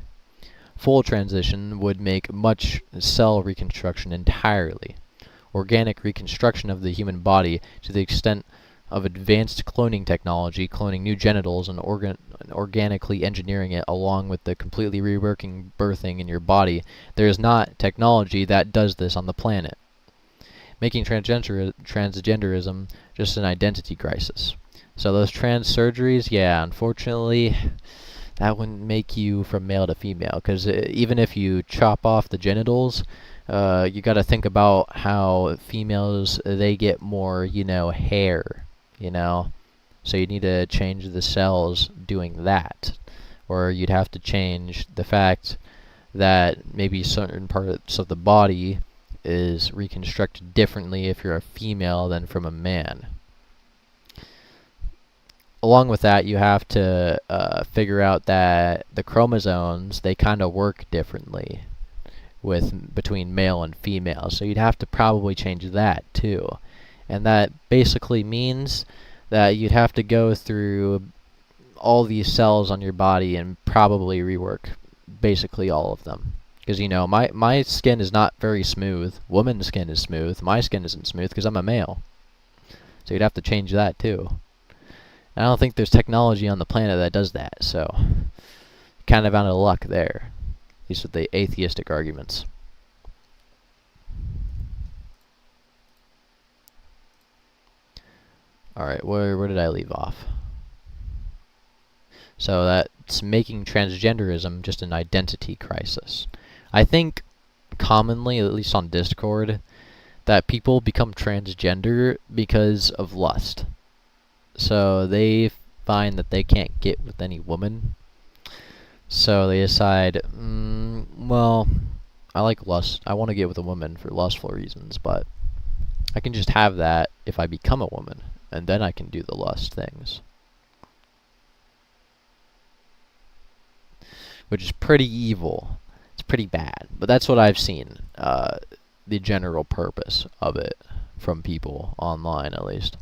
Full transition would make much cell reconstruction entirely. Organic reconstruction of the human body to the extent of advanced cloning technology, cloning new genitals and organically engineering it along with the completely reworking birthing in your body, there is not technology that does this on the planet, making transgenderism just an identity crisis. So those trans surgeries, yeah, unfortunately, that wouldn't make you from male to female, because even if you chop off the genitals, you got to think about how females, they get more, hair, so you need to change the cells doing that, or you'd have to change the fact that maybe certain parts of the body is reconstructed differently if you're a female than from a man. Along with that, you have to figure out that the chromosomes, they kind of work differently between male and female, so you'd have to probably change that too. And that basically means that you'd have to go through all these cells on your body and probably rework basically all of them. Because, my skin is not very smooth. Woman's skin is smooth. My skin isn't smooth because I'm a male. So you'd have to change that too. And I don't think there's technology on the planet that does that, so kind of out of luck there. These are the atheistic arguments. Alright, where did I leave off? So that's making transgenderism just an identity crisis. I think commonly, at least on Discord, that people become transgender because of lust. So they find that they can't get with any woman, so they decide, well, I like lust. I want to get with a woman for lustful reasons, but I can just have that if I become a woman, and then I can do the lust things. Which is pretty evil. It's pretty bad. But that's what I've seen, the general purpose of it from people online, at least.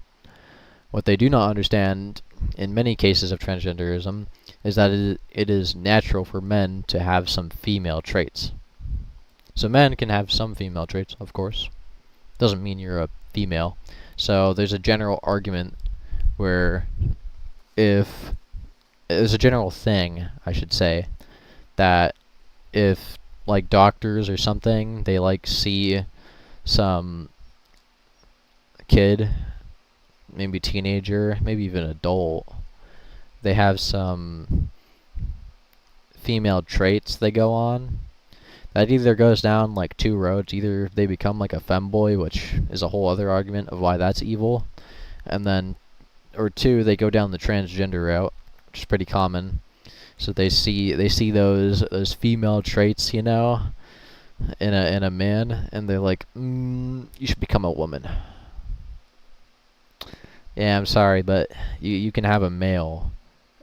What they do not understand in many cases of transgenderism is that it is natural for men to have some female traits. So men can have some female traits, of course. Doesn't mean you're a female. So there's a general argument where if there's a general thing, I should say, that if like doctors or something, they see some kid, maybe teenager, maybe even adult, they have some female traits they go on, that either goes down two roads. Either they become like a femboy, which is a whole other argument of why that's evil, and then, or two, they go down the transgender route, which is pretty common. So they see those female traits, in a man, and they're like, you should become a woman. Yeah, I'm sorry, but you can have a male,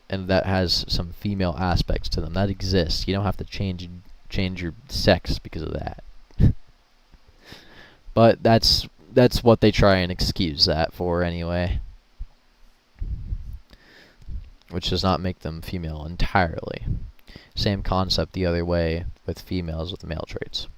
and that has some female aspects to them. That exists. You don't have to change your sex because of that. But that's what they try and excuse that for anyway. Which does not make them female entirely. Same concept the other way with females with male traits.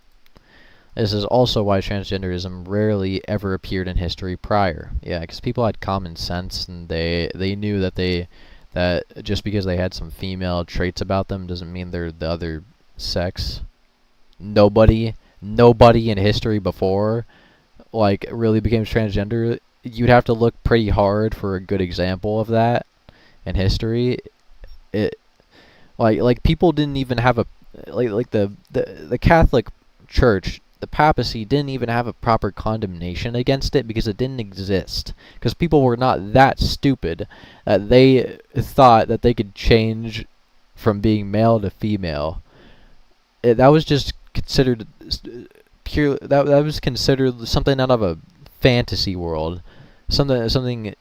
This is also why transgenderism rarely ever appeared in history prior. Yeah, because people had common sense, and they knew that just because they had some female traits about them doesn't mean they're the other sex. Nobody in history before really became transgender. You'd have to look pretty hard for a good example of that in history. It people didn't even have a the Catholic Church, the papacy didn't even have a proper condemnation against it because it didn't exist. Because people were not that stupid that they thought that they could change from being male to female. That was just considered pure. That was considered something out of a fantasy world, something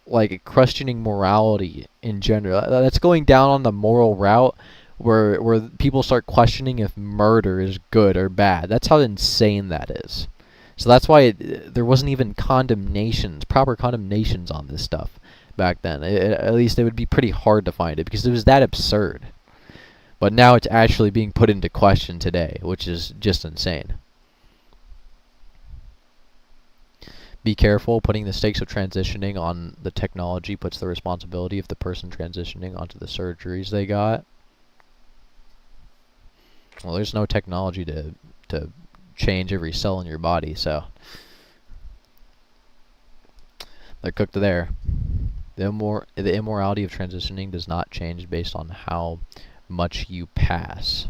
like questioning morality in general. That's going down on the moral route where people start questioning if murder is good or bad. That's how insane that is. So that's why there wasn't even proper condemnations on this stuff back then. At least it would be pretty hard to find it because it was that absurd. But now it's actually being put into question today, which is just insane. Be careful. Putting the stakes of transitioning on the technology puts the responsibility of the person transitioning onto the surgeries they got. Well, there's no technology to change every cell in your body, so they're cooked there. The immorality of transitioning does not change based on how much you pass.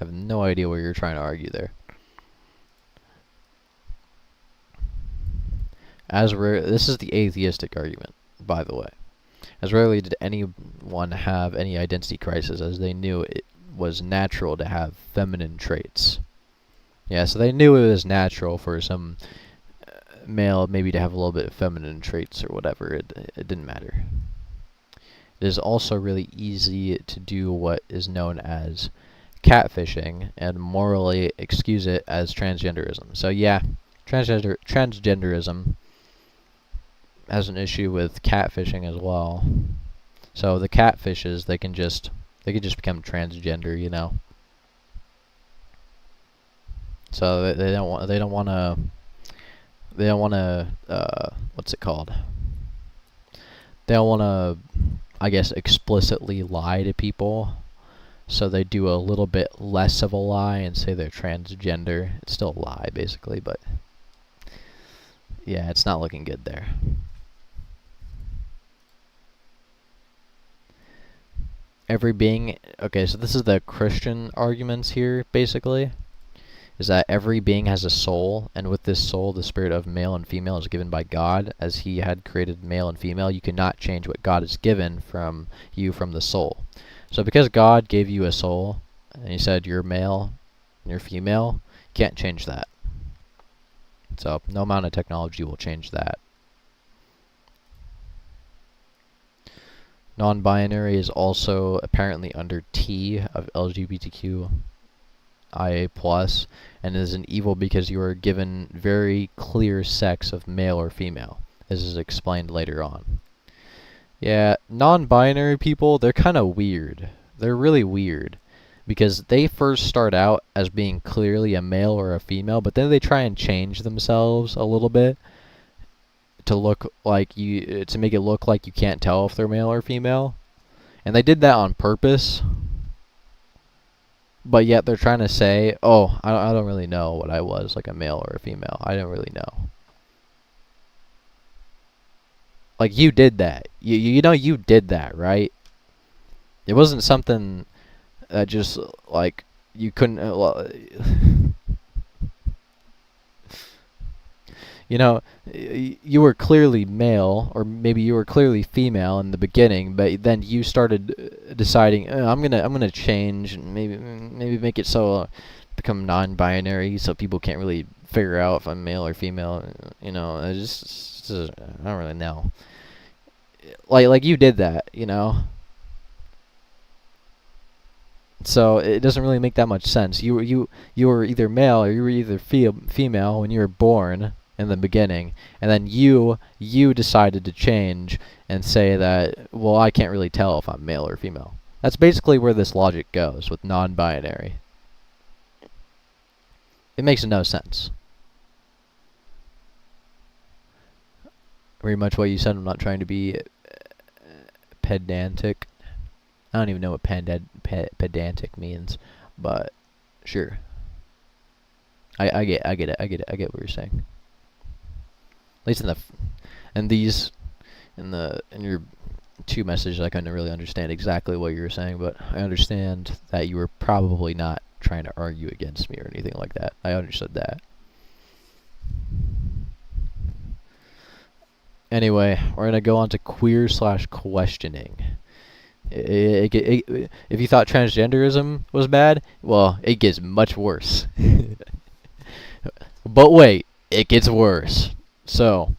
I have no idea what you're trying to argue there. This is the atheistic argument, by the way. As rarely did anyone have any identity crisis, as they knew it was natural to have feminine traits. Yeah, so they knew it was natural for some male maybe to have a little bit of feminine traits or whatever. It didn't matter. It is also really easy to do what is known as catfishing and morally excuse it as transgenderism. So yeah, transgenderism has an issue with catfishing as well. So the catfishes, they can just become transgender, you know. So they don't want to what's it called? They don't want to, I guess, explicitly lie to people. So they do a little bit less of a lie and say they're transgender. It's still a lie, basically, but yeah, it's not looking good there. Every being, okay, so this is the Christian arguments here, basically, is that every being has a soul, and with this soul, the spirit of male and female is given by God, as he had created male and female. You cannot change what God has given from you from the soul. So because God gave you a soul, and he said you're male and you're female, you can't change that. So no amount of technology will change that. Non-binary is also apparently under T of LGBTQ IA+, and is an evil because you are given very clear sex of male or female. This is explained later on. Yeah, non-binary people, they're kind of weird. They're really weird. Because they first start out as being clearly a male or a female, but then they try and change themselves a little bit to look like to make it look like you can't tell if they're male or female. And they did that on purpose. But yet they're trying to say, oh, I don't really know what I was, like a male or a female. I don't really know. Like, you did that. You know you did that, right? It wasn't something that just, like, you couldn't... you know, you were clearly male, or maybe you were clearly female in the beginning, but then you started deciding, I'm gonna change, and maybe make it so become non-binary, so people can't really figure out if I'm male or female. You know, I don't really know. Like you did that, you know. So it doesn't really make that much sense. You were either male or you were either female when you were born in the beginning, and then you decided to change and say that, well, I can't really tell if I'm male or female. That's basically where this logic goes with non-binary. It makes no sense. Very much what you said. I'm not trying to be pedantic. I don't even know what pedantic means, but sure. I get it. I get what you're saying. At least in your two messages, I couldn't really understand exactly what you were saying, but I understand that you were probably not trying to argue against me or anything like that. I understood that. Anyway, we're gonna go on to queer/questioning. If you thought transgenderism was bad, well, it gets much worse. But wait, it gets worse. So,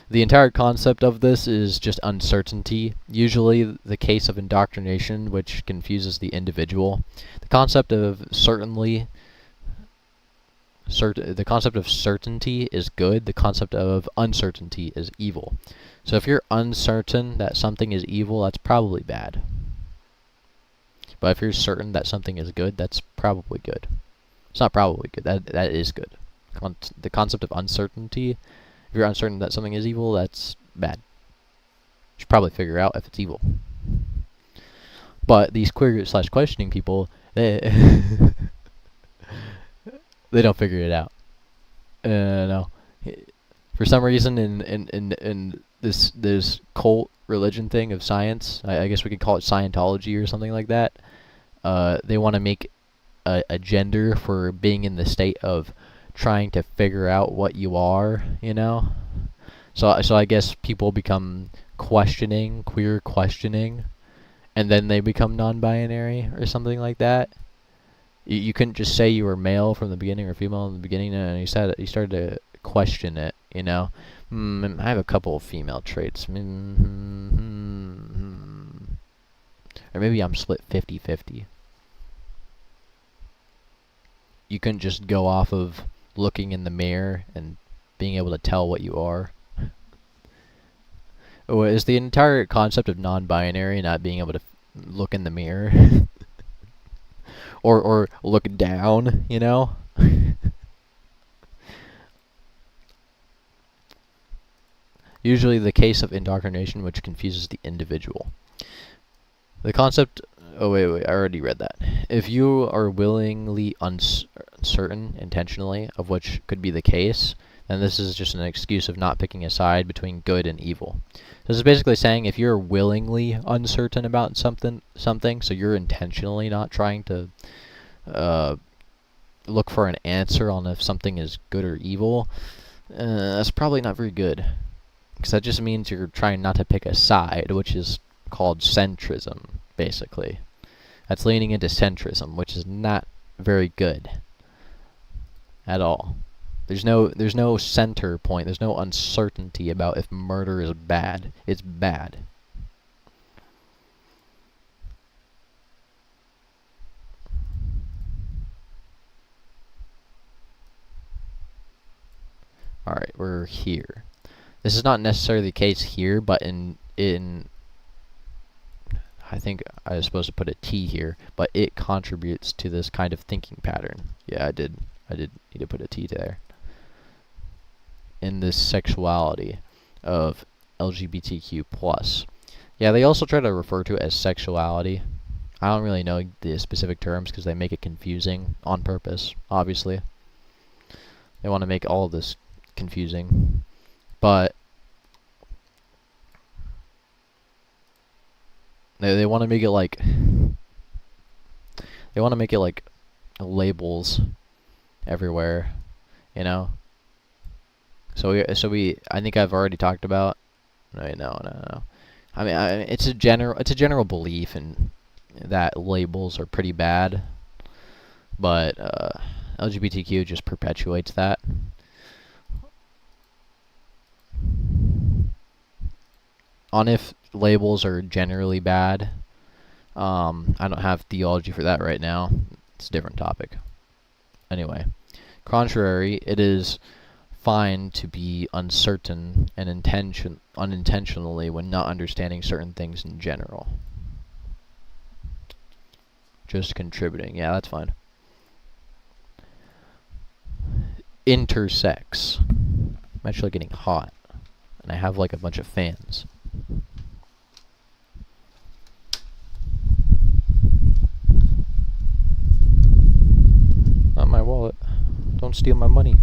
the entire concept of this is just uncertainty, usually the case of indoctrination, which confuses the individual. The concept of certainty is good. The concept of uncertainty is evil. So if you're uncertain that something is evil, that's probably bad. But if you're certain that something is good, that's probably good. It's not probably good. That is good. The concept of uncertainty. If you're uncertain that something is evil, that's bad. You should probably figure out if it's evil. But these queer/questioning people, they they don't figure it out. No. For some reason, in this cult religion thing of science, I guess we could call it Scientology or something like that. They want to make a gender for being in the state of trying to figure out what you are, you know? So I guess people become queer questioning, and then they become non-binary or something like that. You couldn't just say you were male from the beginning or female in the beginning, and you started to question it, you know? I have a couple of female traits. Or maybe I'm split 50-50. You couldn't just go off of looking in the mirror and being able to tell what you are. Is the entire concept of non-binary not being able to look in the mirror? or look down, you know? Usually the case of indoctrination which confuses the individual. The concept... Oh, wait, I already read that. If you are willingly uncertain, intentionally, of which could be the case, then this is just an excuse of not picking a side between good and evil. So this is basically saying if you're willingly uncertain about something, so you're intentionally not trying to look for an answer on if something is good or evil, that's probably not very good. Because that just means you're trying not to pick a side, which is called centrism, basically. That's leaning into centrism, which is not very good at all. There's no center point. There's no uncertainty about if murder is bad. It's bad. Alright, we're here. This is not necessarily the case here, but in I think I was supposed to put a T here, but it contributes to this kind of thinking pattern. Yeah, I did need to put a T there. In this sexuality of LGBTQ+. Yeah, they also try to refer to it as sexuality. I don't really know the specific terms because they make it confusing on purpose, obviously. They want to make all of this confusing. But they want to make it like labels everywhere, you know. So we I think I've already talked about. No. I mean, it's a general belief in that labels are pretty bad, but LGBTQ just perpetuates that. On if labels are generally bad, I don't have theology for that right now. It's a different topic. Anyway, contrary, it is fine to be uncertain and unintentionally when not understanding certain things in general. Just contributing. Yeah, that's fine. Intersex. I'm actually getting hot. And I have like a bunch of fans. Not my wallet. Don't steal my money.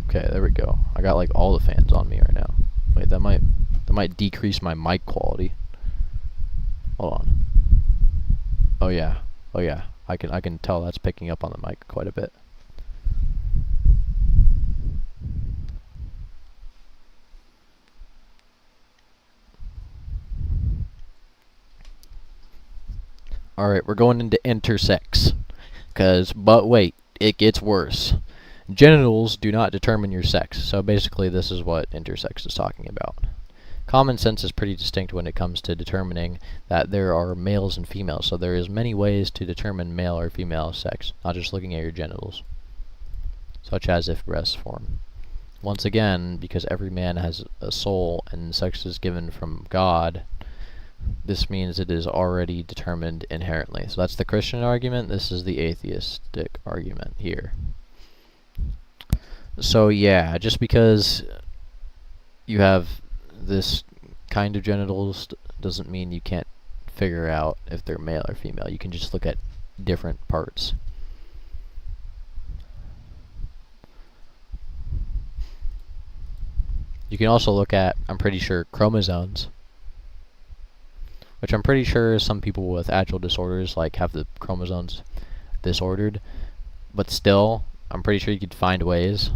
Okay, there we go. I got like all the fans on me right now. Wait, that might decrease my mic quality. Hold on. Oh yeah. I can tell that's picking up on the mic quite a bit. Alright, we're going into intersex. But wait, it gets worse. Genitals do not determine your sex. So basically this is what intersex is talking about. Common sense is pretty distinct when it comes to determining that there are males and females. So there is many ways to determine male or female sex, not just looking at your genitals. Such as if breasts form. Once again, because every man has a soul and sex is given from God, this means it is already determined inherently. So that's the Christian argument. This is the atheistic argument here. So yeah, just because you have this kind of genitals doesn't mean you can't figure out if they're male or female. You can just look at different parts. You can also look at, I'm pretty sure, chromosomes, which I'm pretty sure some people with actual disorders like have the chromosomes disordered, but still, I'm pretty sure you could find ways,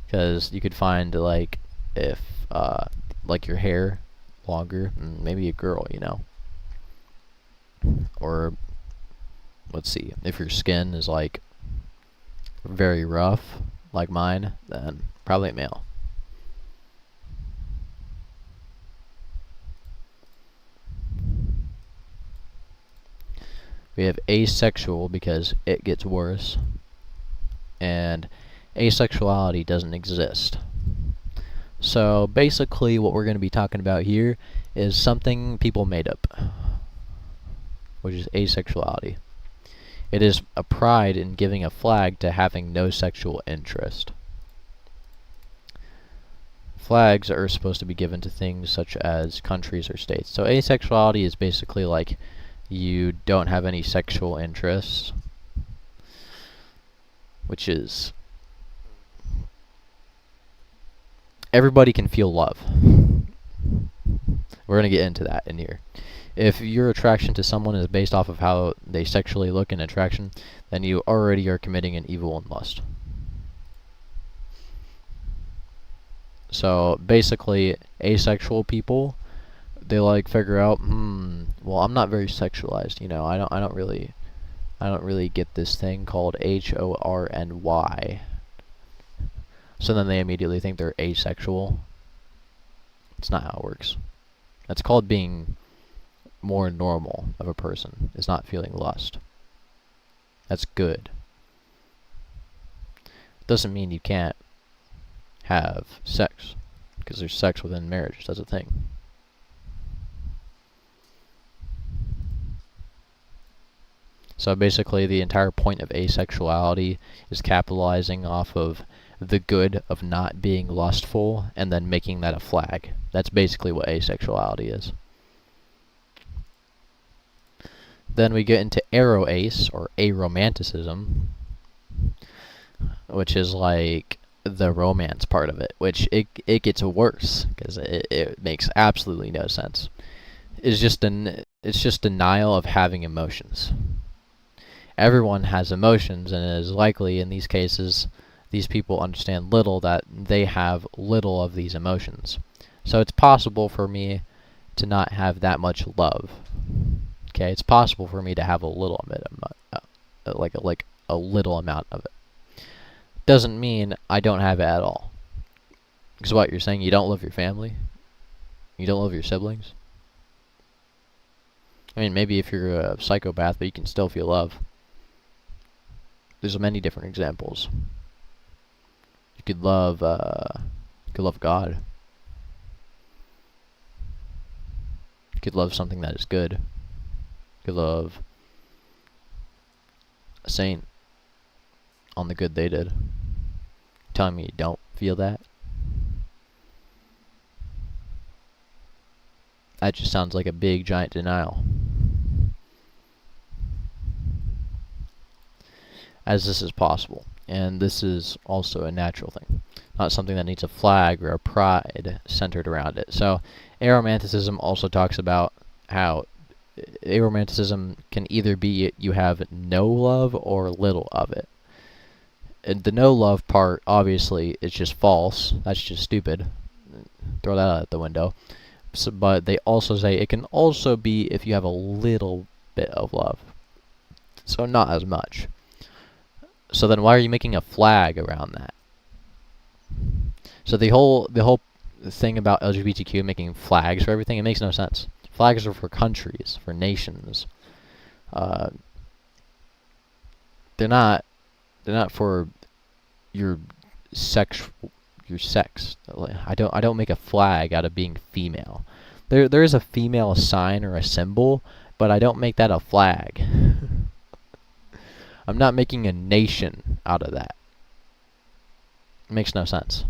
because you could find like if like your hair longer, maybe a girl, you know, or let's see, if your skin is like very rough like mine, then probably a male. We have asexual because it gets worse, and asexuality doesn't exist. So basically what we're going to be talking about here is something people made up, which is asexuality. It is a pride in giving a flag to having no sexual interest. Flags are supposed to be given to things such as countries or states. So asexuality is basically like you don't have any sexual interests, which is everybody can feel love. We're going to get into that in here. If your attraction to someone is based off of how they sexually look in attraction, then you already are committing an evil and lust. So basically, asexual people, they like figure out, well, I'm not very sexualized, you know. I don't really get this thing called HORNY. So then they immediately think they're asexual. It's not how it works. That's called being more normal of a person, is not feeling lust. That's good. Doesn't mean you can't have sex, because there's sex within marriage. That's a thing. So basically the entire point of asexuality is capitalizing off of the good of not being lustful and then making that a flag. That's basically what asexuality is. Then we get into aroace, or aromanticism, which is like the romance part of it, which it gets worse because it makes absolutely no sense. It's just denial of having emotions. Everyone has emotions, and it is likely in these cases these people understand little that they have little of these emotions. So it's possible for me to not have that much love. Okay, it's possible for me to have a little bit of like a little amount of it. Doesn't mean I don't have it at all. Because what you're saying, you don't love your family, you don't love your siblings. I mean, maybe if you're a psychopath, but you can still feel love. There's many different examples. You could love God. You could love something that is good. You could love a saint on the good they did. You're telling me you don't feel that? That just sounds like a big giant denial. As this is possible, and this is also a natural thing, not something that needs a flag or a pride centered around it. So aromanticism also talks about how aromanticism can either be you have no love or little of it. And the no love part, obviously, is just false. That's just stupid. Throw that out the window. So, but they also say it can also be if you have a little bit of love. So not as much. So then why are you making a flag around that? So the whole thing about LGBTQ making flags for everything, it makes no sense. Flags are for countries, for nations. They're not for your sex, your sex. I don't make a flag out of being female. There is a female sign or a symbol, but I don't make that a flag. I'm not making a nation out of that. It makes no sense.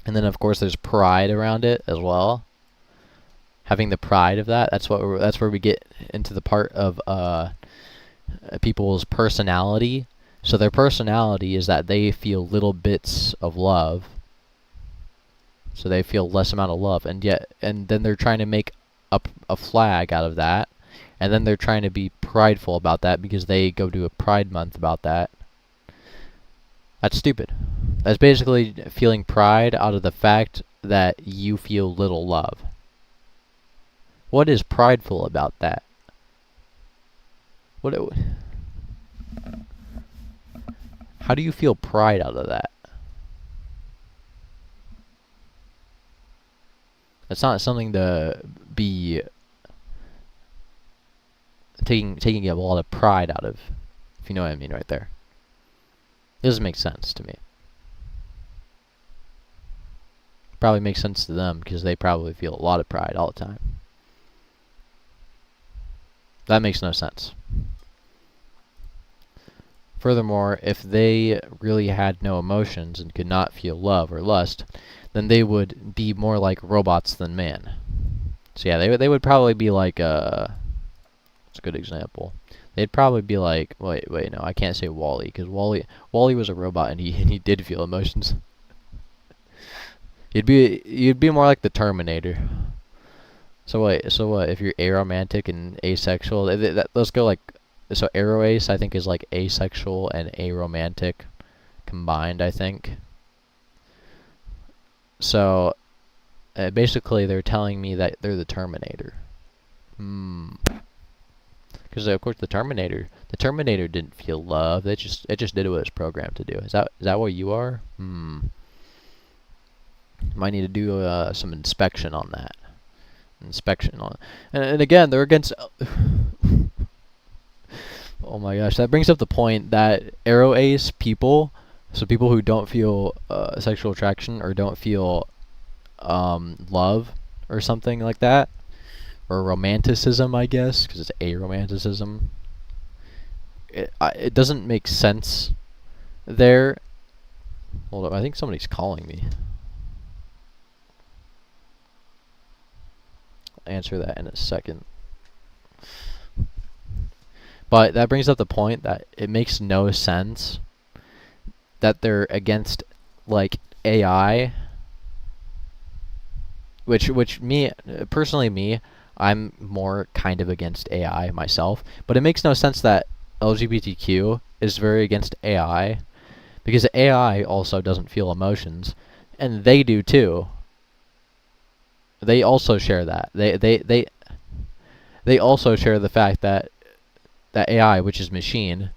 And then of course there's pride around it as well. Having the pride of that, that's where we get into the part of people's personality. So their personality is that they feel little bits of love. So they feel less amount of love, and then they're trying to make a flag out of that, and then they're trying to be prideful about that because they go to a Pride Month about that. That's stupid. That's basically feeling pride out of the fact that you feel little love. What is prideful about that? How do you feel pride out of that? It's not something to be taking a lot of pride out of, if you know what I mean right there. It doesn't make sense to me. Probably makes sense to them because they probably feel a lot of pride all the time. That makes no sense. Furthermore, if they really had no emotions and could not feel love or lust, then they would be more like robots than man. So yeah, they would probably be like it's a good example. They'd probably be like, wait, no, I can't say Wall-E because Wall-E was a robot and he did feel emotions. You'd be more like the Terminator. So what if you're aromantic and asexual? Let's go like, so aroace I think is like asexual and aromantic combined, I think. So basically they're telling me that they're the Terminator. Because of course the Terminator didn't feel love. It just did what it was programmed to do. Is that what you are? Might need to do some inspection on that. And again, they're against. Oh my gosh, that brings up the point that aroace people, so people who don't feel sexual attraction or don't feel love or something like that, or romanticism, I guess, because it's aromanticism. It doesn't make sense there. Hold up, I think somebody's calling me. I'll answer that in a second. But that brings up the point that it makes no sense that they're against like AI, which me personally, I'm more kind of against AI myself, but it makes no sense that LGBTQ is very against AI because AI also doesn't feel emotions, and they do too. They also share that. They also share the fact that AI, which is machine,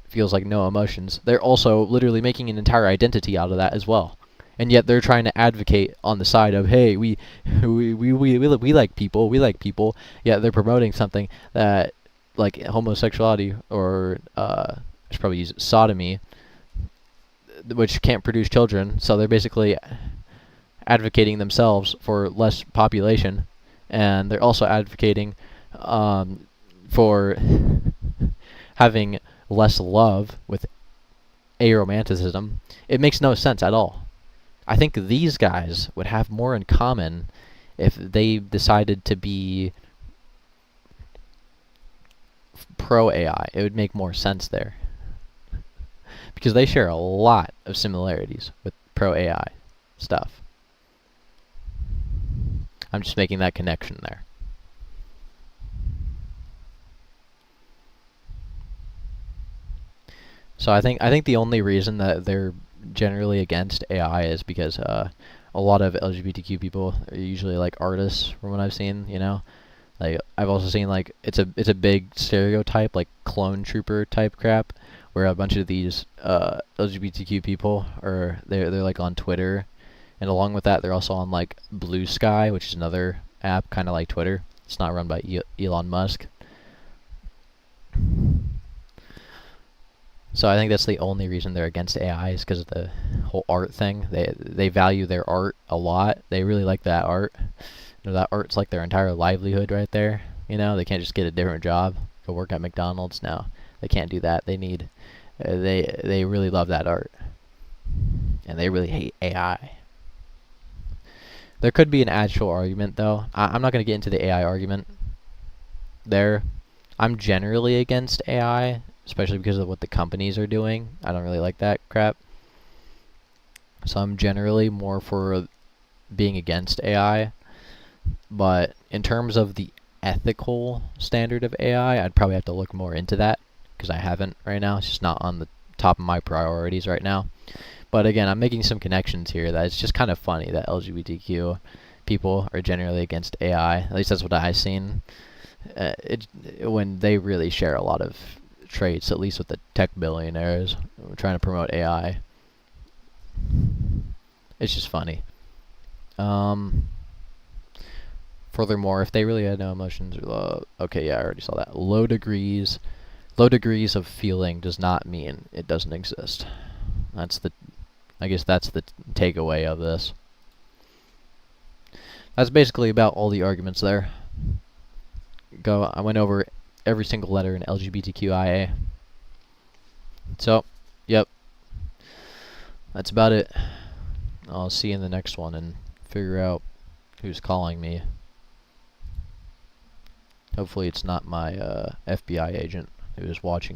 feels like no emotions. They're also literally making an entire identity out of that as well. And yet they're trying to advocate on the side of, hey, we like people, yet they're promoting something that, like homosexuality, or I should probably use sodomy, which can't produce children, so they're basically advocating themselves for less population, and they're also advocating for having less love with aromanticism. It makes no sense at all. I think these guys would have more in common if they decided to be pro-AI. It would make more sense there. Because they share a lot of similarities with pro-AI stuff. I'm just making that connection there. So I think the only reason that they're generally against AI is because a lot of LGBTQ people are usually like artists, from what I've seen, you know. Like I've also seen like it's a big stereotype, like clone trooper type crap, where a bunch of these LGBTQ people are they're like on Twitter, and along with that they're also on like Blue Sky, which is another app kind of like Twitter. It's not run by Elon Musk. So I think that's the only reason they're against AI is because of the whole art thing. They value their art a lot. They really like that art. You know, that art's like their entire livelihood right there. You know, they can't just get a different job, go work at McDonald's now. They can't do that. They really love that art, and they really hate AI. There could be an actual argument though. I'm not gonna get into the AI argument. There, I'm generally against AI, especially because of what the companies are doing. I don't really like that crap. So I'm generally more for being against AI. But in terms of the ethical standard of AI, I'd probably have to look more into that because I haven't right now. It's just not on the top of my priorities right now. But again, I'm making some connections here that it's just kind of funny that LGBTQ people are generally against AI. At least that's what I've seen. When they really share a lot of traits, at least with the tech billionaires trying to promote AI. It's just funny. Furthermore, if they really had no emotions or love, okay, yeah, I already saw that. Low degrees of feeling does not mean it doesn't exist. I guess that's the takeaway of this. That's basically about all the arguments there. I went over every single letter in LGBTQIA. So, yep. That's about it. I'll see you in the next one and figure out who's calling me. Hopefully it's not my FBI agent who is watching me.